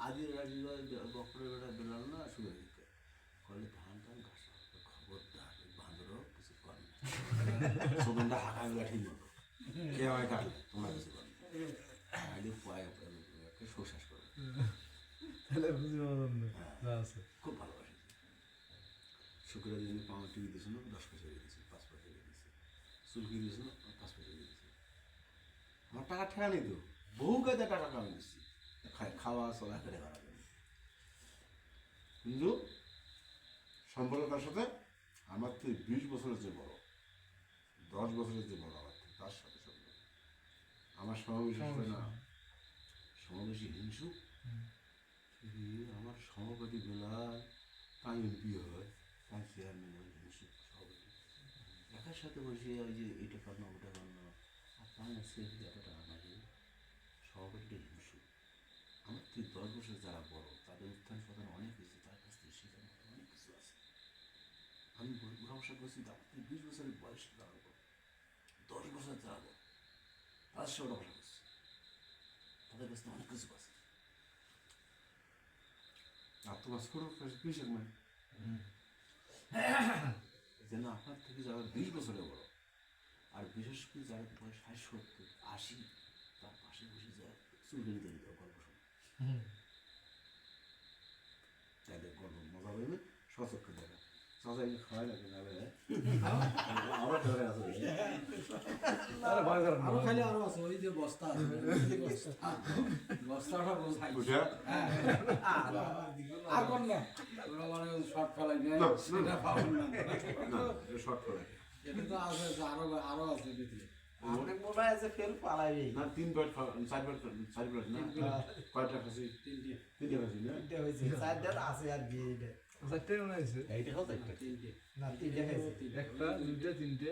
আদির বকরের বেটা বেলাল না শুরু দিতে করলে ধান টান ঘাস খবরদার বাঁদরও কিছু করে সবনটা হাঁকা লাঠি মতো কে আমায় কাটলে তোমরা কিছু করবে আগে পায়ে শ্বাস করো ছেলে বুঝি মতন যা আছে খুব ভালোবাসে। শুক্রের দিন পাওয়া টিভি দিয়েছিল 10 পয়সা দিয়ে দিয়েছে, 5 পয়সা দিয়ে দিয়েছে, চুলকি দিয়েছিল 5 পয়সা দিয়ে দিয়েছে। আমার টাকা ঠেকা নেই তো, বহু কাজে টাকা কামাই দিচ্ছি, খাওয়া চলা করে বেড়াবে। কিন্তু সম্পর্ক তার সাথে আমার থেকে 20 বছরের চেয়ে বড়, 10 বছরের চেয়ে বড় আমার থেকে, তার সাথে সম্পর্ক। আমার সমাবেশী না, সমাবেশী হিংসুক। আমার সভাপতি বেলায় তাই এমপি হয়, তাই চেয়ারম্যান হয়, হিংসুক সভাপতি। একার সাথে বসে ওই যে এটা কর না ওটা কর না, আর তাই আছে এত টাকা লাগে, সভাপতিটা হিংসুক। আমার থেকে 10 বছর যারা বড় তাদের উত্থান পতন অনেক হয়েছে, তার কাছ থেকে শেখার মতো অনেক কিছু আছে। আমি ভরসা করছি আমার থেকে 20 বছরের বয়স দাঁড়াবো, 10 বছর দাঁড়াবো, তার সাথে ভরসা করছি, তাদের কাছ থেকে অনেক কিছু আছে। আর তোমার ছোট কৃষক মানে যেন আপনার থেকে যারা 20 বছরের বড়, আর বিশেষ করে যারা বয়স 60, 70, 80, তার পাশে বসে যায় চুলকানি দিয়ে দেওয়া গল্প শোনা, তাদের গল্প মজা পাইবে, সচক্ষে দেখা চাচা এগুলো খাওয়াই লাগে না আমার দরকার আছে। আরে ভয় করেন না। আরো খালি আরো আছে, ওই যে বস্তা আছে, বস্তাটা বোঝাই। বুঝা হ্যাঁ, আর কোন না ওরা মানে শর্ট ফেলাই নেয়, না, সেটা পাবেন না। না শর্ট করে এটা তো আছে, আরো আছে ভিতরে। আপনি মনে হয় যে ফের পালাইবে। না 3 বার 4 বার 4 বার না কয়টা খাসি? 3টে খাসি না তিনটে হয়েছে, চারটা আছে আর কি এইটা। চারটে মনে হয়েছে এইটা খাও একটা তিনটে। না তিনটে খাইছে। একটা দুইটা তিনটে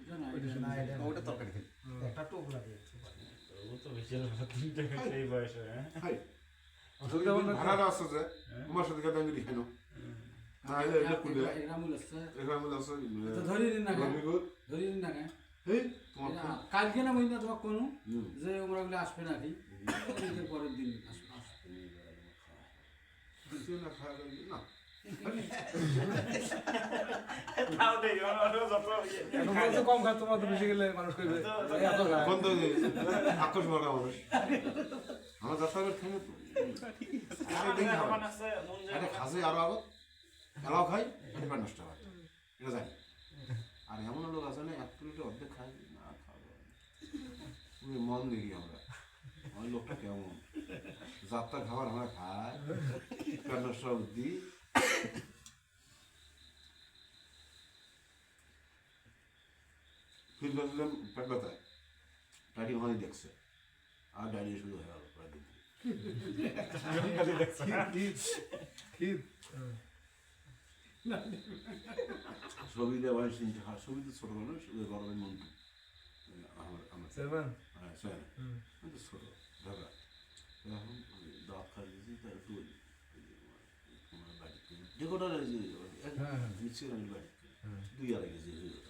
এটা না, ওইটা এটা না এটা না। ওটা তরকারি খেলি। একটা টোকলা দিয়েছে। হাই ভাড়াটা আছে যে তোমার সাথে কথা আমি লিখাই নাও। হ্যাঁ এটা কুলে এটা মূল আছে। এখানে মধ্যে আছে তো ধরি নিন না কেন? গমিগুর ধরি নিন না কেন? এই তোমার এটা কালকে না মহিনা তোমার কোনো হুম যে ওরা গুলো আসবে নাকি ঈদের পরের দিন আসবে। কিছু না খাওয়া যাবে না এখন বলছে কম খায়, তোমার তো বেশি গেলে মানুষ কইবে এই এত খায়। বন্ধ হয়ে গেছে আকাশ মারা মানুষ আমার যাত্রা করে খেয়ে তো আরে খাসি আরো আগত এলাও খাই এটা পেট নষ্ট হয় এটা জানি আর এমন লোক আছে না 1 প্লেটে অর্ধেক খাই না খাওয়া পুরো মন দেখি আমরা আমার লোকটা কেমন যাত্রা খাবার আমরা খাই পেট নষ্ট বুদ্ধি ফিল করলাম পেট ব্যথায় ডাডি ওখানে দেখছে আর ডাডি শুরু হয়ে গেল প্রায় দিন ক্ষীর ছবি দেওয়া চিন্তা ছবি তো ছোট মানুষ ওই গরমের মন্টু আমার চেয়ারম্যান হ্যাঁ স্যার আমি তো ছোটো ঢাকা এখন দাঁত খাই দিয়েছি তার একটু তোমার বাড়ি যে কটা মিক্সি রানি বাড়ি 2 কেজি হয়ে গেল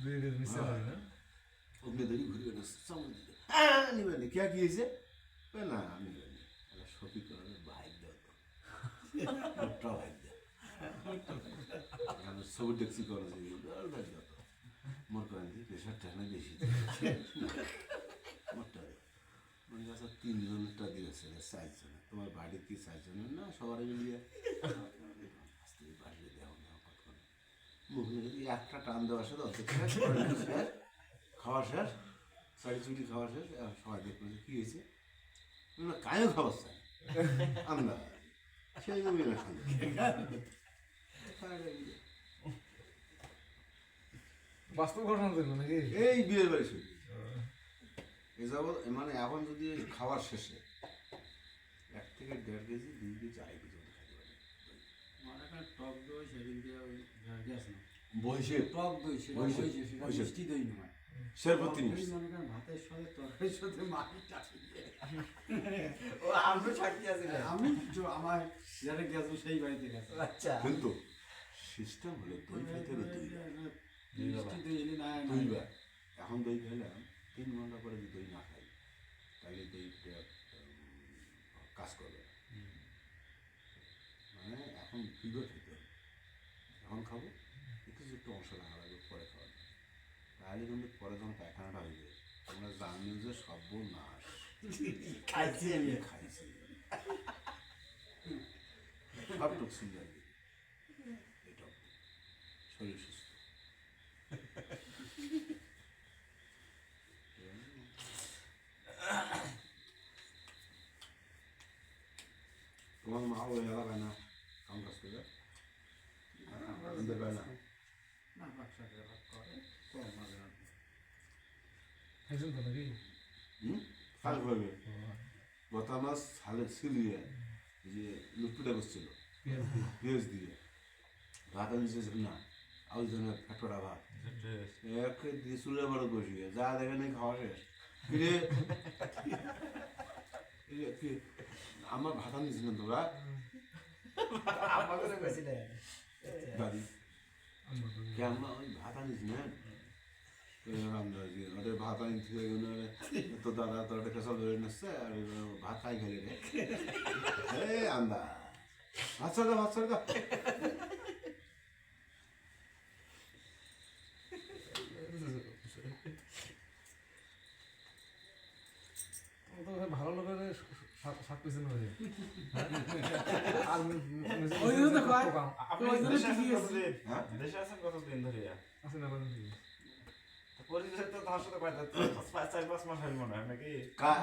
দুই কেজি মিশে লাগে না ওখানে ধরি ঘুরে গেল সামনে দিকে নিবেন কে কি হয়েছে না আমি সফি করার বাইক দেওয়া তো মোটটা বাইক দেওয়া ছবি ট্যাক্সি করা যায় বাইক দেওয়া তো মোর করেন প্রেশার টানা বেশি মোটটা মানে কাছে 3 জনেরটা দিয়েছে 4 জনের তোমার বাড়ির কি 4 জনের না সবার মিলিয়ে বাড়িতে দেওয়া কত করে মুখে যদি একটা টান দেওয়ার সাথে অর্ধেক শেষ খাওয়া শেষ শাড়ি চুড়ি খাওয়া শেষ সবাই দেখলো যে কী হয়েছে না কায়ও খাবার চাই আমরা সেই জমি না বাস্তব ঘটনা দেখলো নাকি এই বিয়ের বাড়ি শুরু এ যাবৎ মানে এখন যদি খাওয়ার শেষে 1 থেকে 1.5 কেজি 2 কেজি 4 কেজি মতো খাইতে পারি আমার একটা টক দই সেদিন দিয়ে ওই গ্যাস না বয়সে টক দই সেটা বইসে, হয়েছে সেটা বইসে। মিষ্টি দই নয় শেরপত্তি টক নিস দই মনে করেন ভাতের সাথে তরকারির সাথে মাটি চাপিয়ে ও আমরা সাক্ষী আছি না। আমি আমার যারা গেছো সেই বাড়িতে গেছে আচ্ছা কিন্তু সিস্টেম হলো দই খাইতে হবে 2 বার মিষ্টি দই এনে না 2 বার এখন দই খেলাম 3 ঘন্টা পরে যদি দই না খাই তাহলে দইটা কাজ করবে না। মানে এখন 2 বার খেতে হবে এখন খাবো একটু অংশ রাখা লাগবে পরে খাওয়া তাহলে কিন্তু পরে যখন পায়খানাটা হইবে তোমরা জানিও যে সর্বনাশ খাইছি আমি। খাইছি সব টক্সিন যায় এটা শরীর সুস্থ তোমার মা ওই এলাকায় না কাম কাজ করে আমাদের পায় না না ব্যবসা করে ভাগ করে কম মাঝে মাঝে খাইছেন তো নাকি কাজ করবে গত মাস সালে ছিলিয়ে যে লুটপিটা করছিল পেঁয়াজ দিয়ে ভাত আনছে না আউশ ধরনের ফেটফটা ভাত এক দিয়ে চুলের বড় বসিয়ে যা দেখে নেই খাওয়া শেষ ফিরে কি আমার ভাত আনিস না তোরা আমাকে কইছিলে দাদি কেমন ওই ভাত আনিস না ওদের ভাত আনি থেকে তো দাদা তোর একটা সব ধরে নিচ্ছে আর ভাত খাই খেলে রে এই আন্দা ভাত ছাড়া ভাত ছাড়া তো ভালো লোকের সাত পিছনে হয়ে আর ওই জন্য তো কয়, আপনি ওই জন্য দেশে আছেন ঠিকই আছে। কতদিন? হ্যাঁ? দেশে আছেন কতদিন ধরে? আছে না বলেন পরিচয় তো তার সাথে পাই 4-5 মাস হইল মনে হয় নাকি? কা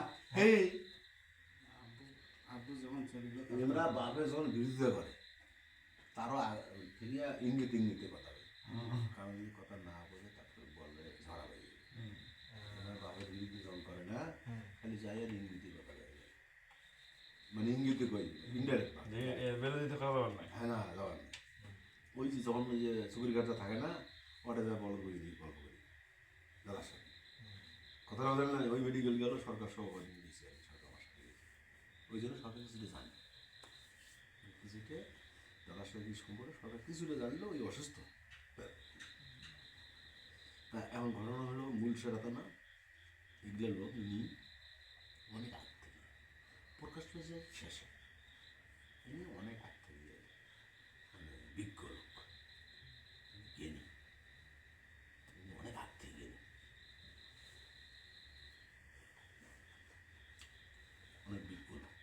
এই আব্বু যখন চলে গেল এমরা বাপে যখন বিরোধিতা করে তারও ফিরিয়া ইঙ্গিত ইঙ্গিতে কথা বলে কারণ যদি কথা না বলে তারপরে বললে ঝড়া হয়ে যাবে এবার বাপের বিরুদ্ধে যখন করে না খালি যাই আর ইঙ্গিতে কথা বলে মানে ইঙ্গিতে কই ইনডাইরেক্ট না যে বিরোধিতা করা যাবে না। হ্যাঁ না যাওয়ার নেই ওই যে যখন ওই যে চুকুরি গাছটা থাকে না ওটা যা বড় করে দিই গল্প করি দাদার সাথে কথাটা বলেন না ওই মেডিকেল গেল সরকার সভাপতি দিয়েছে সরকার আমার সাথে গেছে ওই জন্য সরকার কিছুটা জানে কিছুটা দাদার সাথে কি সম্পর্কে সরকার কিছুটা জানলেও ওই অসুস্থ তা এমন ঘটনা হলো মূল সেটা না এগুলো লোক ইনি অনেক আগ থেকে প্রকাশ পেয়েছে শেষে ইনি অনেক আগ থেকে মানে বিজ্ঞ লোক জ্ঞানী ইনি অনেক আগ থেকে জ্ঞানী অনেক বিজ্ঞ লোক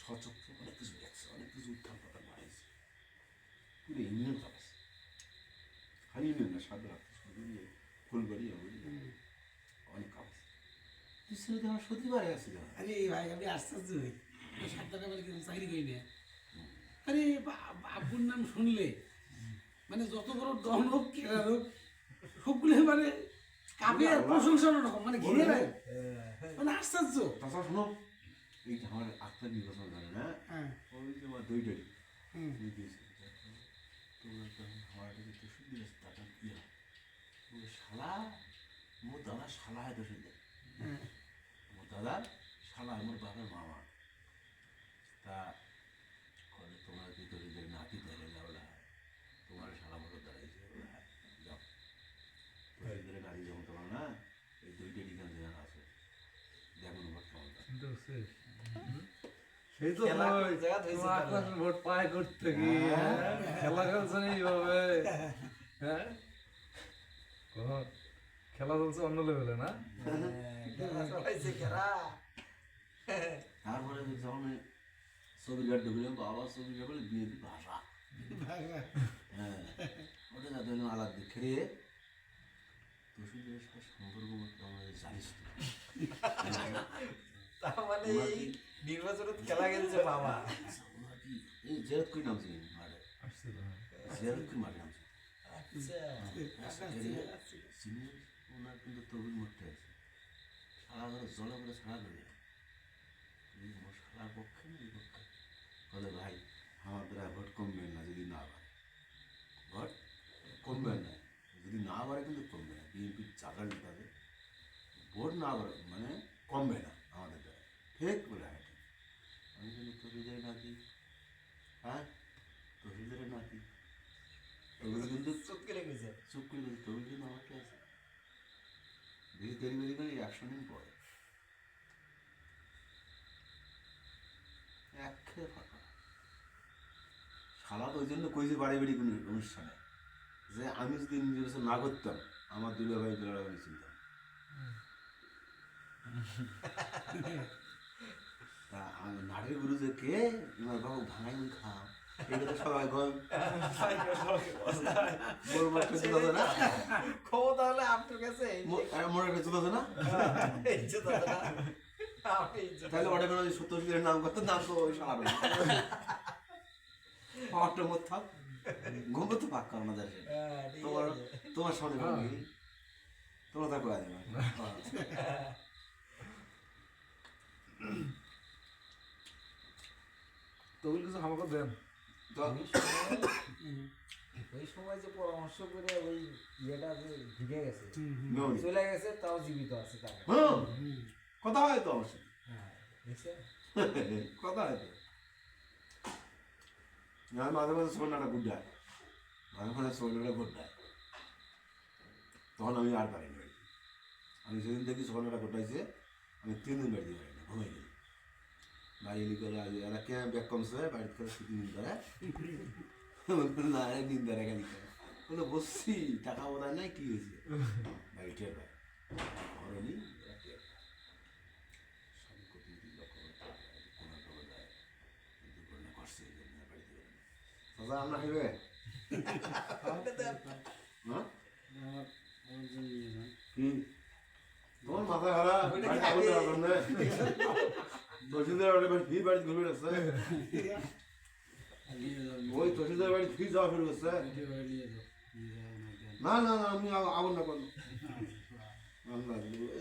সচক্ষে অনেক কিছু দেখছে অনেক কিছু উত্থান পাতান বাড়াইছে পুরো ইউনিয়ন চালাচ্ছে খালি ইউনিয়ন না সাদা ফুলবাড়ি অনেক কাজ তুই ছেলেকে আমার সত্যিবারে আসছিল আরে ভাই আমি আশ্চর্য হই 7 টাকা বলে কিন্তু চাকরি করি না আরে আব্বুর নাম শুনলে মানে যত বড় ডন হোক কেরার হোক সবগুলো মানে কাপে আর প্রশংসা অন্যরকম মানে ঘিরে নেয় মানে আশ্চর্য তাছাড়া শোনো এই যে আমার আত্মার নির্বাচন জানে না হ্যাঁ ওই যে আমার দুইটাই হুম তুই দিয়েছিস তোমার তখন খাওয়াটা যে তোষক দিয়েছে তাটা কি হয় ওই শালা মোর দাদা শালা হয় তোষক দেয় হ্যাঁ মোর দাদা শালা আমার বাবার মামা তা করে তোমরা কি তোদের নাতি ধরে ওরা তোমার শালা মতো দাঁড়াইছে ওরা যাও তোদের নাতি যখন তোমার না এই দুইটা ডিগান যেন আছে দেখুন আমার কেমন লাগে। শুনতে পাচ্ছিস সেই তো খেলা হয়, কোন জায়গায় হয়েছে তোমার তাহলে? আকাশ ভোট পায় করতে কি হ্যাঁ? খেলা খেলছে না এইভাবে হ্যাঁ কখন? খেলা চলছে অন্য লেভেলে না খেলা চলাইছে খেলা তারপরে যখন ছবি ঘাট ঢুকলাম বাবা ছবি ঘাট বলে বিয়ে ভাষা হ্যাঁ ওটা যাতে আলাদা দেখে তোষকের সাথে সম্পর্ক আমাদের জানিস তো তার মানে এই নির্বাচনে খেলা খেলছে বাবা ওরা কি এই জেরত কই নামছে মারে আসছে তো জেরত কই মারে নামছে আচ্ছা চিনি ওনার কিন্তু তবিল মরতে আছে সারা করে জলে করে ছাড়া করে এই মশলার পক্ষে না এই পক্ষে বলে ভাই আমাদের আর ভোট কমবে না যদি না বাড়ে ভোট কমবে না যদি না বাড়ে কিন্তু কমবে না বিএনপির চাকাল তাদের ভোট না বাড়ে মানে কমবে না আমাদের দ্বারা ঠিক বলে হ্যাঁ ঠিক আমি কিন্তু তবিদের নাতি হ্যাঁ তবিদের নাতি তবিল কিন্তু চুপ করে গেছে চুপ করে বলছি তবিল কিন্তু আমার কি আছে বেশি দেরি বেরি করে 100 দিন পরে এক খেয়ে ফাঁকা শালা তো ওই জন্য কইছে বাড়ি বাড়ি কোনো অনুষ্ঠানে যে আমি যদি নির্বাচন না করতাম আমার দুলা ভাই দুলারা আমি চিন্তা তা নাড়ের গুরু যে কে বাবু ভাঙাই খাও এটা তো সবাই গম বলবো চুদাতে না ক্ষমতা হলে আপনার কাছে মনে একটা চুদাতে না ইজ্জত আছে না? আপনি ইজ্জত তাহলে ওটা কোনো সত্যজিতের নাম করতো নাম তো ওই সারা পাওয়ারটা মত থাক ঘুমো তো পাক্কা আমাদের হ্যাঁ, ঠিক তোমার আছে। তোমার সামনে বলবি তোমার তা করে দেবে তবুল কিছু আমাকে দেন। তো ওই সময় যে পরামর্শ করে ওই ইয়েটা যে ঢুকে গেছে নই। চলে গেছে তাও জীবিত আছে তাকে হ্যাঁ কথা হয় তো অবশ্যই হ্যাঁ দেখছেন কথা হয় তো আমি মাঝে মাঝে সোনাটা গুড্ডায় মাঝে মাঝে সোনাটা গুড্ডায় তখন আমি আর পারিনি বাড়ি আমি সেদিন দেখি সোনাটা গোটাইছে আমি 3 দিন বাড়ি পারি না ঘুমাই গেলি বাড়ি এলি করে এরা কে ব্যাগ কমছে বাড়িতে করে 3 দিন করে না একদিন ধরে গেলি বলে বসছি টাকা বোধহয় নাই কি হয়েছে বাড়ি টের পায় আমার এলি আমরা খাইবে হ্যাঁ কি তোমার মাথা খারাপ বাড়ি আগুন দেওয়ার জন্য তহসিলদার বাড়ি ফি বাড়ি ঘুরে আসছে ওই তহসিলদার বাড়ি ফি যাওয়া শুরু করছে না না না আমি আগুন না করবো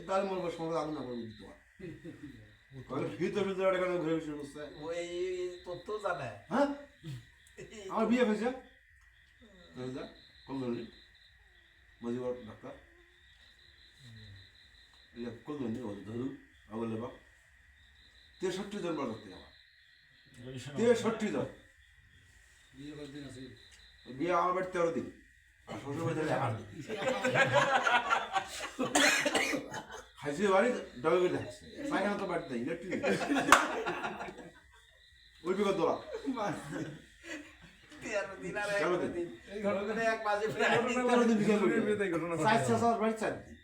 তাহলে মনে করো সময় আগুন না করবো তোমার ফি তহসিলদার কেন ঘুরে শুরু করছে ওই তথ্য জানে হ্যাঁ আমার বিয়ে হয়েছে কলগঞ্জি মজিবর ডাক্তার কলগঞ্জি ধরু আবলে বাপ 63 জন বাড়তে আমার 63 জন বিয়ে করতে আছে বিয়ে আমার বাড়ি 13 দিন আর শ্বশুর বাড়ি 8 দিন খাইছে বাড়ি ডাবল করে থাকছে পায়খানা তো বাড়িতে ইলেকট্রিক ওই বিগত দোলা 13 দিন আর 13 11 দিন এই ঘটনা এক মাঝে প্রায় 13 দিন বিকেল এই ঘটনা 4 বাড়ি 4 দিন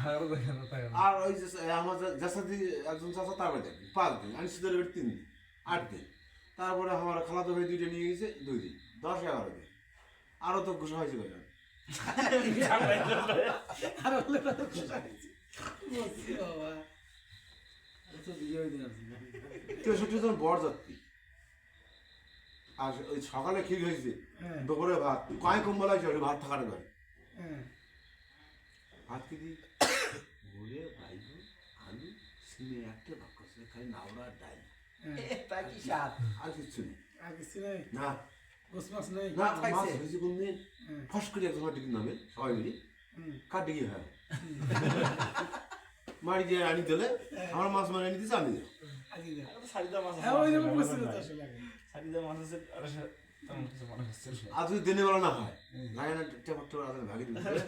আরো দেখেন না তাই না। আর ওই যে আমার জাসাদি একজন চাষা তার বাড়ি থাকবে 5 দিন আমি সিদ্ধের বাড়ি 3 দিন 8 দিন তারপরে আমার খালাতো ভাই 2টা নিয়ে গেছে 2 দিন 10-11 দিন আরো তো ঘোষণা হয়েছে কয়জন আর বলে কত খুশি হয়েছে বলছি বাবা তো বিয়ে হইতে আছে 63 জন বর যাত্রী আর ওই সকালে ক্ষীর হয়েছে হ্যাঁ দুপুরে ভাত কয় কম্বল আছে ওই ভাত থাকার ঘরে হ্যাঁ ভাত কি দিই ঘুরে ভাইবো আলু সিমে একটা ভাগ করছে খালি নাওড়া ডাল তা কি স্বাদ আর কিছু নেই আর কিছু নাই না গোস মাছ নেই না খাইছে? মাছ হয়েছে কোনদিন হ্যাঁ ফস করে একজন টিকিট নামে সবাই মিলি কার ডিগি হয় মারি দিয়ে আনি দিলে আমার মাছ মানে আনি দিছে আমি দিলাম আজকে দেখ সারিদা মাছ হ্যাঁ ওই রকম বসে তো আসলে লাগে সারিদা মাছ আছে আর তেমন কিছু মনে হচ্ছে না। আর যদি দিনে বেলা না হয় লাগে না টেপার টেপার আছে ভাগের ভিতরে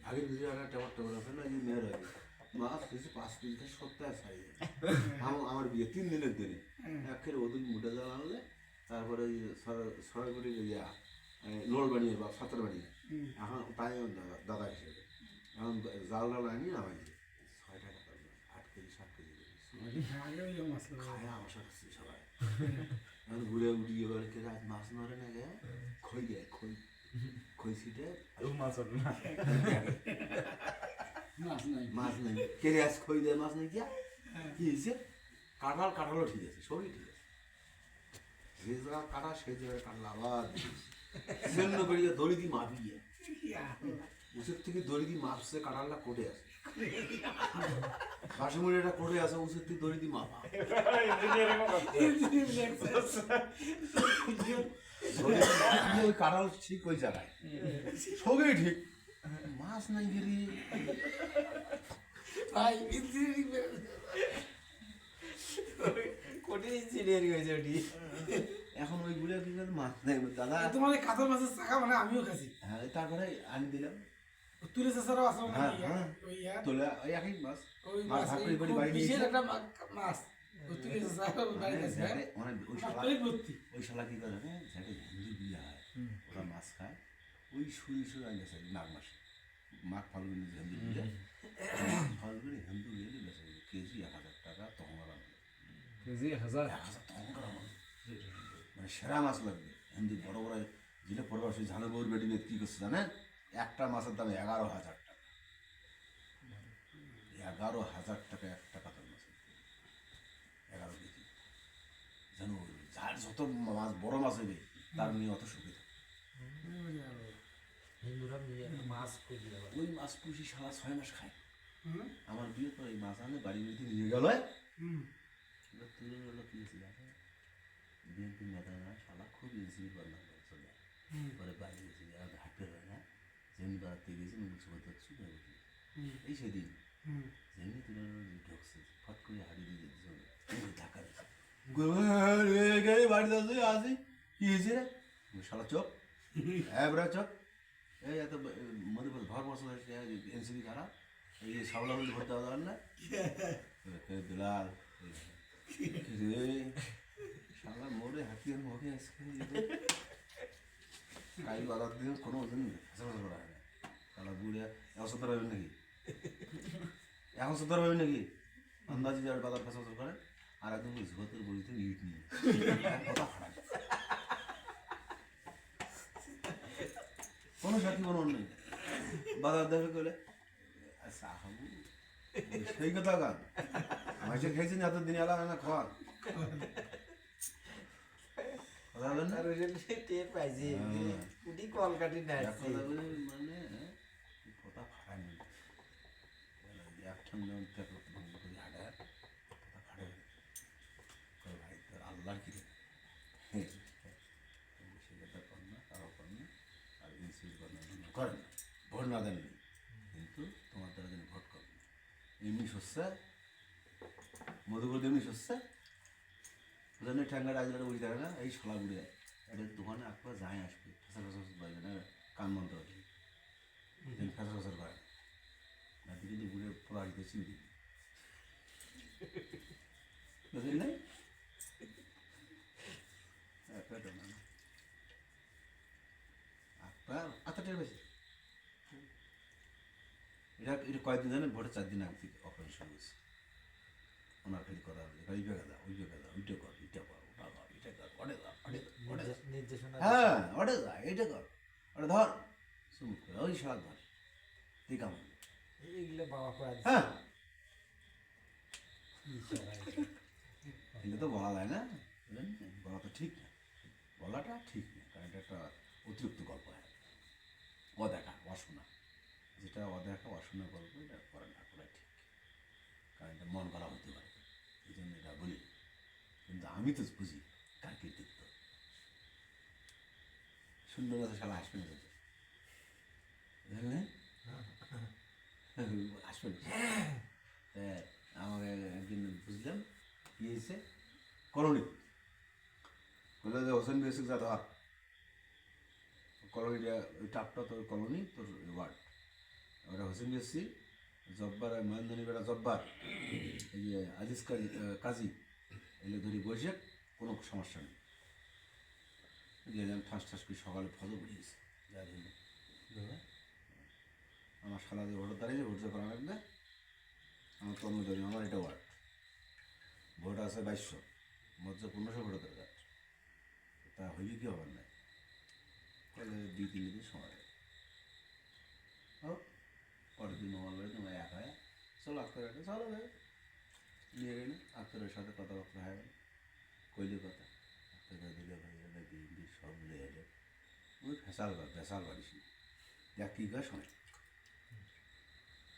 ভাগের ভিতরে একটা টেপার টেপার আছে না যে মেয়ের হবে মাছ হয়েছে 5 কেজি সপ্তাহে ছাড়ি আমার বিয়ে 3 দিনের দিনে একের ওদিন মুঠে জাল আনলে তারপরে ওই সরাইগুড়ি ইয়া লোল বানিয়ে বা সাঁতার বানিয়ে এখন তাই দাদা হিসেবে এখন জাল ডাল আনি নামাই দিয়ে 6 টাকা 8 কেজি 7 কেজি আগে ওই মাছ খায় আমার সাথে সবাই এখন ঘুরে উঠিয়ে বলে কে রাত মাছ মারে না গে খই দেয় খই ছিটে ও মাছ ওঠে না। মাছ নাই মাছ নেই কে রে আজ খই দেয় মাছ নেই কিয়া কি হয়েছে কাঁঠালও ঠিক আছে সবই ঠিক আছে যে জায়গা কাটা সেই জায়গায় কাটলা আবার সেন্য করিয়া দড়ি দিয়ে মাপি গিয়ে উচের থেকে দড়ি দিয়ে মাপছে কাঁঠালটা কোটে আছে বাসমুড়িটা কোটে আছে উচের থেকে দড়ি দিয়ে মাপা ওই কাঁঠাল ঠিক ওই জায়গায় সবই ঠিক মাছ নাই গেলি ভাই ইঞ্জিনিয়ারিং কোটি ইঞ্জিনিয়ারিং হয়েছে ওটি এখন ওইগুলো কি করে মাছ নেই দাদা তোমার এই কাতল মাছের চাকা মানে আমিও খাচ্ছি হ্যাঁ তারপরে আনি দিলাম তুলে চাষারও আছে হ্যাঁ, হ্যাঁ। ওই ইয়া তোলা ওই একই মাছ ওই মাছ মাছ ভাগ ওই করে খুব বাড়ি বিশেষ নিয়েছে। একটা মাছ ওই তুলে চাষা বাড়ি কাছে অনেক ওই শালা প্লেট ভর্তি ওই শালা কি করে হ্যাঁ ঝাড়ে হিন্দু বিয়ে হয় ওরা মাছ খায় ওই সুই আনি গেছে মাঘ মাসে মাঘ ফাল্গুনি হিন্দু বিয়ে ফাল্গুনি হিন্দু বিয়ে বেছে কেজি 1000 টাকা তখন কেজি 1000 1000 তখন করা মানে সেরা মাছ লাগবে হিন্দি বড় বড় যেটা পড়বে সেই ঝালে বউর বেটি বেদ কী করছে জানেন একটা মাছের দাম 11,000 টাকা 11,000 টাকা একটা কাতল মাছ 11 কেজি জানো যার যত মাছ বড় মাছ হবে তার নিয়ে অত সুবিধা হিন্দুরা মাছ খুঁজে দেওয়া ওই মাছ পুষি সারা 6 মাস খায় হুম আমার বিয়ে তো এই মাছ আনে বাড়ি বাড়িতে নিয়ে গেল হুম এবার তুলে হলো কি হয়েছিল বিএনপি নেতা না শালা খুব ইনসিডি বদনাম করে চলে পরে বাড়ি গেছি আর হাঁটতে হয় না যেমনি বেড়াতে গেছি মুছে বলতে হচ্ছে এই সেদিন যেমনি তুলে ঢুকছে ফট করে হাড়ি দিয়ে দিয়েছে ঢাকা দিয়েছে বাড়িতে আসে আসি কি হয়েছে রে শালা চোখ হ্যাঁ বড় চোখ এই এত মধ্যে ঘর বসে এনসিবি খারাপ এই যে সাবলা বলে ভরতে হবে না বিলাল রে শালা মোড়ে হাতিয়ার মুখে কাই বাজার দিন কোনো ওজন ফসল করা হয় না শালা বুড়ে এখন 70 হবে নাকি এখন 70 হবে নাকি আন্দাজি যার বাজার ফসল করে আর একদম ঝোতের বইতে ইট নিয়ে কথা খারাপ কোনো সাথী কোনো নেই বাজার দেখে গেলে আচ্ছা হাবু সেই কথা গান মাসে খাইছেন এতদিন এলাম না খাওয়া কথা বলেন না আর ওই জন্য টের পাইছে উনি কলকাটি নাচছে মানে কথা ফাড়ায় নেই একঠান যেমন ভঙ্গ করে হাঁটায় কথা ফাড়ে ভাই তোর আল্লাহর কি সে কথা কর না তারাও কর না আর ইনসিড করেন না ভোট না দেননি কিন্তু তোমার দ্বারা যেন ভোট করবে এমনি শস্য মধুকর এমনি শস্য ওখানে ঠ্যাঙ্গাটা আজ বই থাকে না এই শালা বুড়ে এটা দোকানে একবার যাই আসবে ফেসার ফেসার পাইবে না কান মন্ত্র আছে ফেসার ফেসার করে না কিন্তু বুড়ে পড়াইতে চিনি বুঝলেন নাই আপনার আত্মাটার বেশি এটা এটা কয়েকদিন জানেন ভোটের 4 দিন আগে থেকে অপারেশন হয়েছে ওনার খালি কথা বলে এই জায়গা দাও ওই জায়গা দাও ওইটা কর এটা কর ওটা কর এটা কর ওটা দাও ওটা দাও নির্দেশনা হ্যাঁ ওটা দা এটা কর ওটা ধর সুমুখ করে ওই শাক ধর তুই কাম এইগুলো বাবা করে হ্যাঁ এটা তো বলা যায় না বুঝলেন বলা তো ঠিক না বলাটা ঠিক না কারণ এটা একটা অতিরিক্ত গল্প হয় অদেখা অশোনা যেটা অদেখা অশোনা গল্প এটা করে না করা ঠিক কারণ এটা মন করা হতে পারে এই জন্য এটা বলি কিন্তু আমি তো বুঝি কার কৃতিত্ব সুন্দর কথা শালা আসবে না তোকে বুঝলেন আসবে না আমাকে একদিন বুঝলাম কি হয়েছে কলোনি বললো যে হোসেন বেসিক যা ধর কলোনিটা ওই টাপটা তোর কলোনি তোর ওয়ার্ড ওটা হোসেন বেসি জব্বার মহেন্দ্রনী বেড়া জব্বার এই যে আজিজ কাজী এগুলো ধরি বসে কোনো সমস্যা নেই গেলাম ঠাস ঠাস করে সকালে ফজর বেরিয়েছে যার জন্য আমার শালা যে ভোটার দাঁড়িয়েছে ভোট করা লাগবে আমার কর্মচারী আমার এটা ওয়ার্ড ভোট আছে 2200 মধ্যে 1500 ভোটার দরকার তা হইবে কি হবার নাই তাহলে 2-3 দিন সময় লাগে পরের দিন মোবাইল বাড়ি তোমার এক হয় চলো আক্তার চলো ভাই নিয়ে গেলে আক্তারের সাথে কথাবার্তা হয় কইলে কথা আক্তার দিলে ভাই এটা বিএনপি সব মিলে এলে ওই ফেসাল বাড়ি যা কী করে শোনে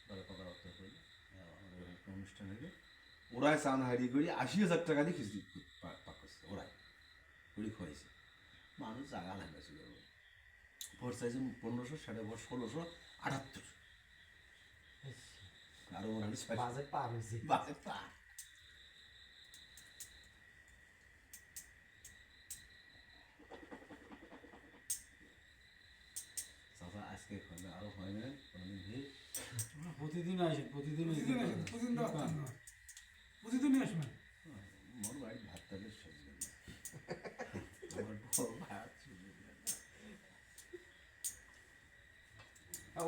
পরে কথাবার্তা করলে আমাদের একটা অনুষ্ঠান হলে ওরাই চান হারিয়ে করি 80,000 টাকা দিয়ে খিচড়ি পাক করছে ওরাই করি খোয়াইছে মানুষ জাগা লাগাইছে ভোট চাইছে 1500 সেটা ভোট 1678 আরো মোটামুটি বাজেট পার হয়েছে বাজেট পার চাচা আজকে আরো হয় না কোনোদিন ভিড় প্রতিদিন আসে প্রতিদিন প্রতিদিনই আসবেন মোর বাড়ি ভাত তাদের সবজি ভাত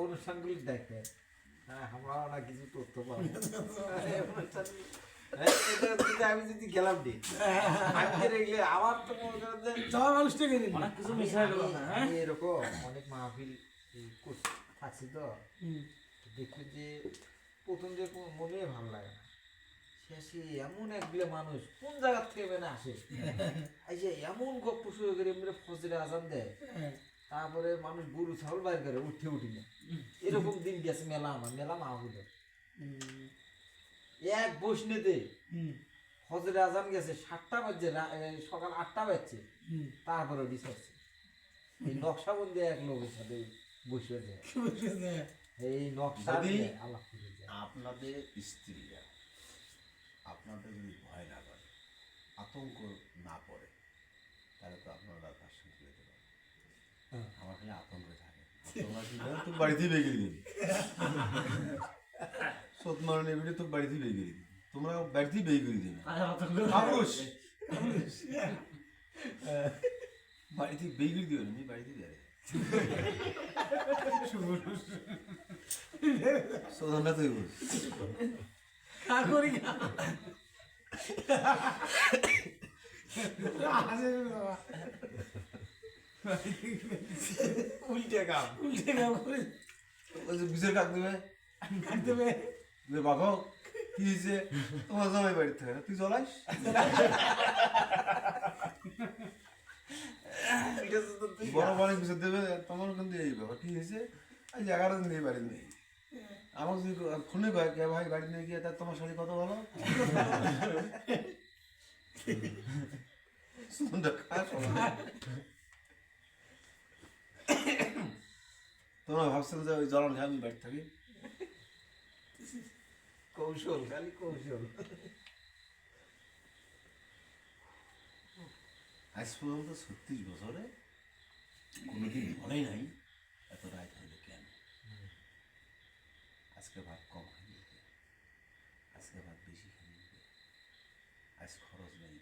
অনুষ্ঠানগুলি দেখে হ্যাঁ আমরাও না কিছু তথ্য পাবো অনুষ্ঠানগুলি এটা হচ্ছে আমি যদি গেলাম নি আমি যে রেগলে আমার তো মনে করেন যে যাওয়া মানুষটাকে নিন অনেক কিছু মিস হয়ে গেল না, হ্যাঁ? আমি এরকম অনেক মাহফিল থাকছি তো দেখলি যে প্রথম যে কোনো মনে ভালো লাগে না শেষে এমন একগুলো মানুষ কোন জায়গা থেকে বেনে আসে এই যে এমন গপ্প শুরু করে এমনি ফজরে আজান দেয় তারপরে মানুষ গরু ছাগল বাইর করে উঠি না এরকম দিন গেছে মেলা আমার মেলা মাহফিলে এক বসনেতে ফজরে আজান গেছে 7টা বাজছে সকাল 8টা বাজছে তারপরে ডিসাচ্ছে এই নকশাবন্দি এক লোকের সাথে বসে যায় এই নকশা যদি দিয়ে আলাপ করে যায় আপনাদের স্ত্রীরা আপনাদের যদি ভয় না করে আতঙ্ক না পড়ে তাহলে তো আপনারা তার সঙ্গে যেতে পারেন আমার খালি আতঙ্কে থাকে তোমরা কি জানো তো বাড়িতেই বেরিয়ে দিবি সৎ মারণে ভিডিও তো বাড়িতেই বেরিয়ে দিবি তোমরা বাড়িতেই বেরিয়ে করে দিবে আক্রোশ বাড়িতে বেরিয়ে দিও না বাড়িতে বেরিয়ে সোধানটা তুই বল কাকরি বাবা উল্টে কাম উল্টে কাম করে ওই যে বিজয় কাক দেবে কাটতে হবে বাবা কি হয়েছে তোমার জামাই বাড়িতে থাকে না তুই জ্বলাইস বড় বড় কিছু দেবে তোমার কিন্তু এই ব্যাপার কি হয়েছে আজ 11 দিন এই বাড়ি নেই আমার যদি ফোনে কয় কে ভাই বাড়ি নিয়ে গিয়ে তার তোমার সাথে কত ভালো তোমরা ভাবছেন যে ওই জ্বলন আমি বাড়ি থাকি কৌশল খালি কৌশল আজ পর্যন্ত 36 বছরে কোনোদিন বলেই নাই এত রাত হইলে কেন আজকে ভাত কম খাই আজকে ভাত বেশি খাই আজ খরচ নেই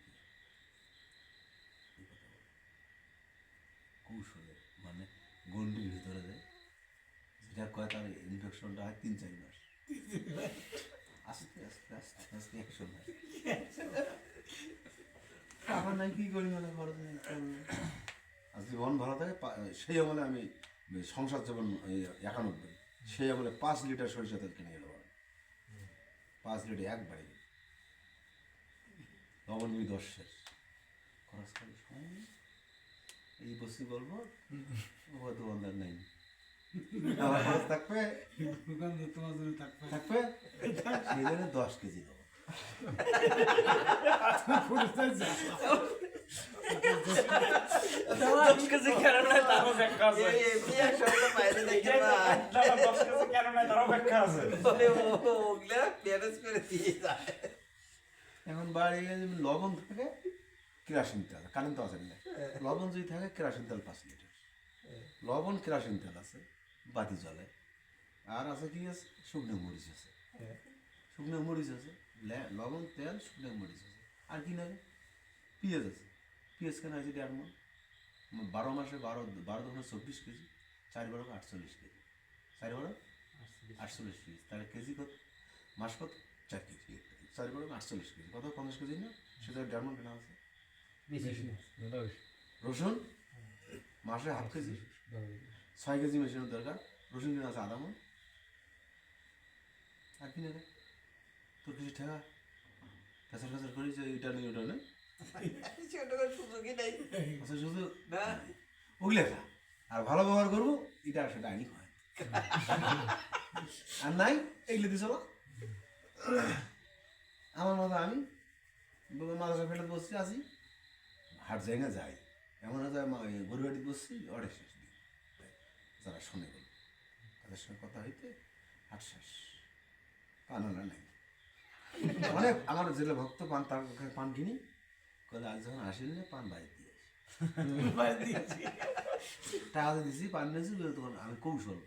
কৌশলে মানে গন্ডির ভিতরে দেয় যেটা কয় তার ইনফেকশনটা হয় 3-4 মাস আস্তে আস্তে আস্তে আস্তে 100 মাস আমার নাই কি করি মানে খরচ নেই আর জীবন ভালো থাকে সেই আমলে আমি সংসার জীবন 91 সেই আমলে 5 লিটার সরিষা তেল কিনে গেল 5 লিটার একবারে লবণ 10 শেষ খরচ করে এই বসে বলবো ও দোকানদার নেই আমার খরচ থাকবে দোকানদার তোমার জন্য থাকবে থাকবে সেই জন্য 10 কেজি দেবো দশ কেজি কেন নয় তারও ব্যাখ্যা আছে। এমনি এক সপ্তাহ বাইরে দেখে না দাদা, 10 কেজি কেন নয় তারও ব্যাখ্যা আছে। ওগুলা ম্যানেজ করে দিয়ে যায় এখন বাড়ি গিয়ে যেমন লবণ থাকে কেরাসিন তেল কারেন্ট তো আছে না লবণ যদি থাকে কেরাসিন তেল 5 লিটার লবণ কেরাসিন তেল আছে বাতি জ্বলে আর আছে কি আছে শুকনো মরিচ আছে শুকনো মরিচ আছে লবণ তেল শুকনো মরিচ আছে আর কি নাই পেঁয়াজ আছে পেঁয়াজ কেন আছে 1.5 মণ 12 মাসে 12 দোকানে 24 কেজি 4 12 48 কেজি 4 12 48 কেজি তাহলে কেজি কত মাস কত 4 কেজি 4 12 48 কেজি কত 50 কেজি না সেটা 1.5 মণ কেনা আছে রসুন মাসে হাফ কেজি 6 কেজি মেশিনের দরকার রসুন কেনা আছে আধা মণ আর কি নেবে তোর কিছু ঠেকা কাছার কাছার করি যে এটা নেই ওটা নেই ছোট করে সুযোগই নাই আচ্ছা শুধু না ওগুলো খা আর ভালো ব্যবহার করবো এটা আর সেটা আইনি হয় আর নাই এগুলো দিয়ে চলো আমার মতো আমি মাদ্রাসা ফেলে বসছি আসি হাট জায়গা যাই এমন হয়তো গরু বাড়ি বসছি অর্ডার শেষ দিই যারা শোনে বলি তাদের সঙ্গে কথা হইতে হাট শেষ পানানা নাই অনেক আমার জেলে ভক্ত পান তার পান কিনি কলে আজ যখন আসেন পান বাড়ি দিয়েছি টাকা দিয়েছি পান নিয়েছি তখন আমি কৌশল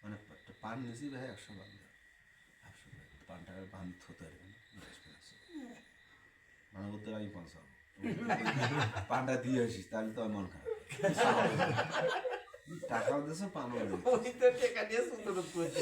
মানে পান নিয়েছি ভাই 100 পান 100 পান টাকার পান থতে আর মানে বলতে আমি 50 পানটা দিয়ে আসিস তাহলে তো আমার মন খারাপ টাকাও দিয়েছে পানও ওই তো টেকা নিয়ে সুন্দর করছে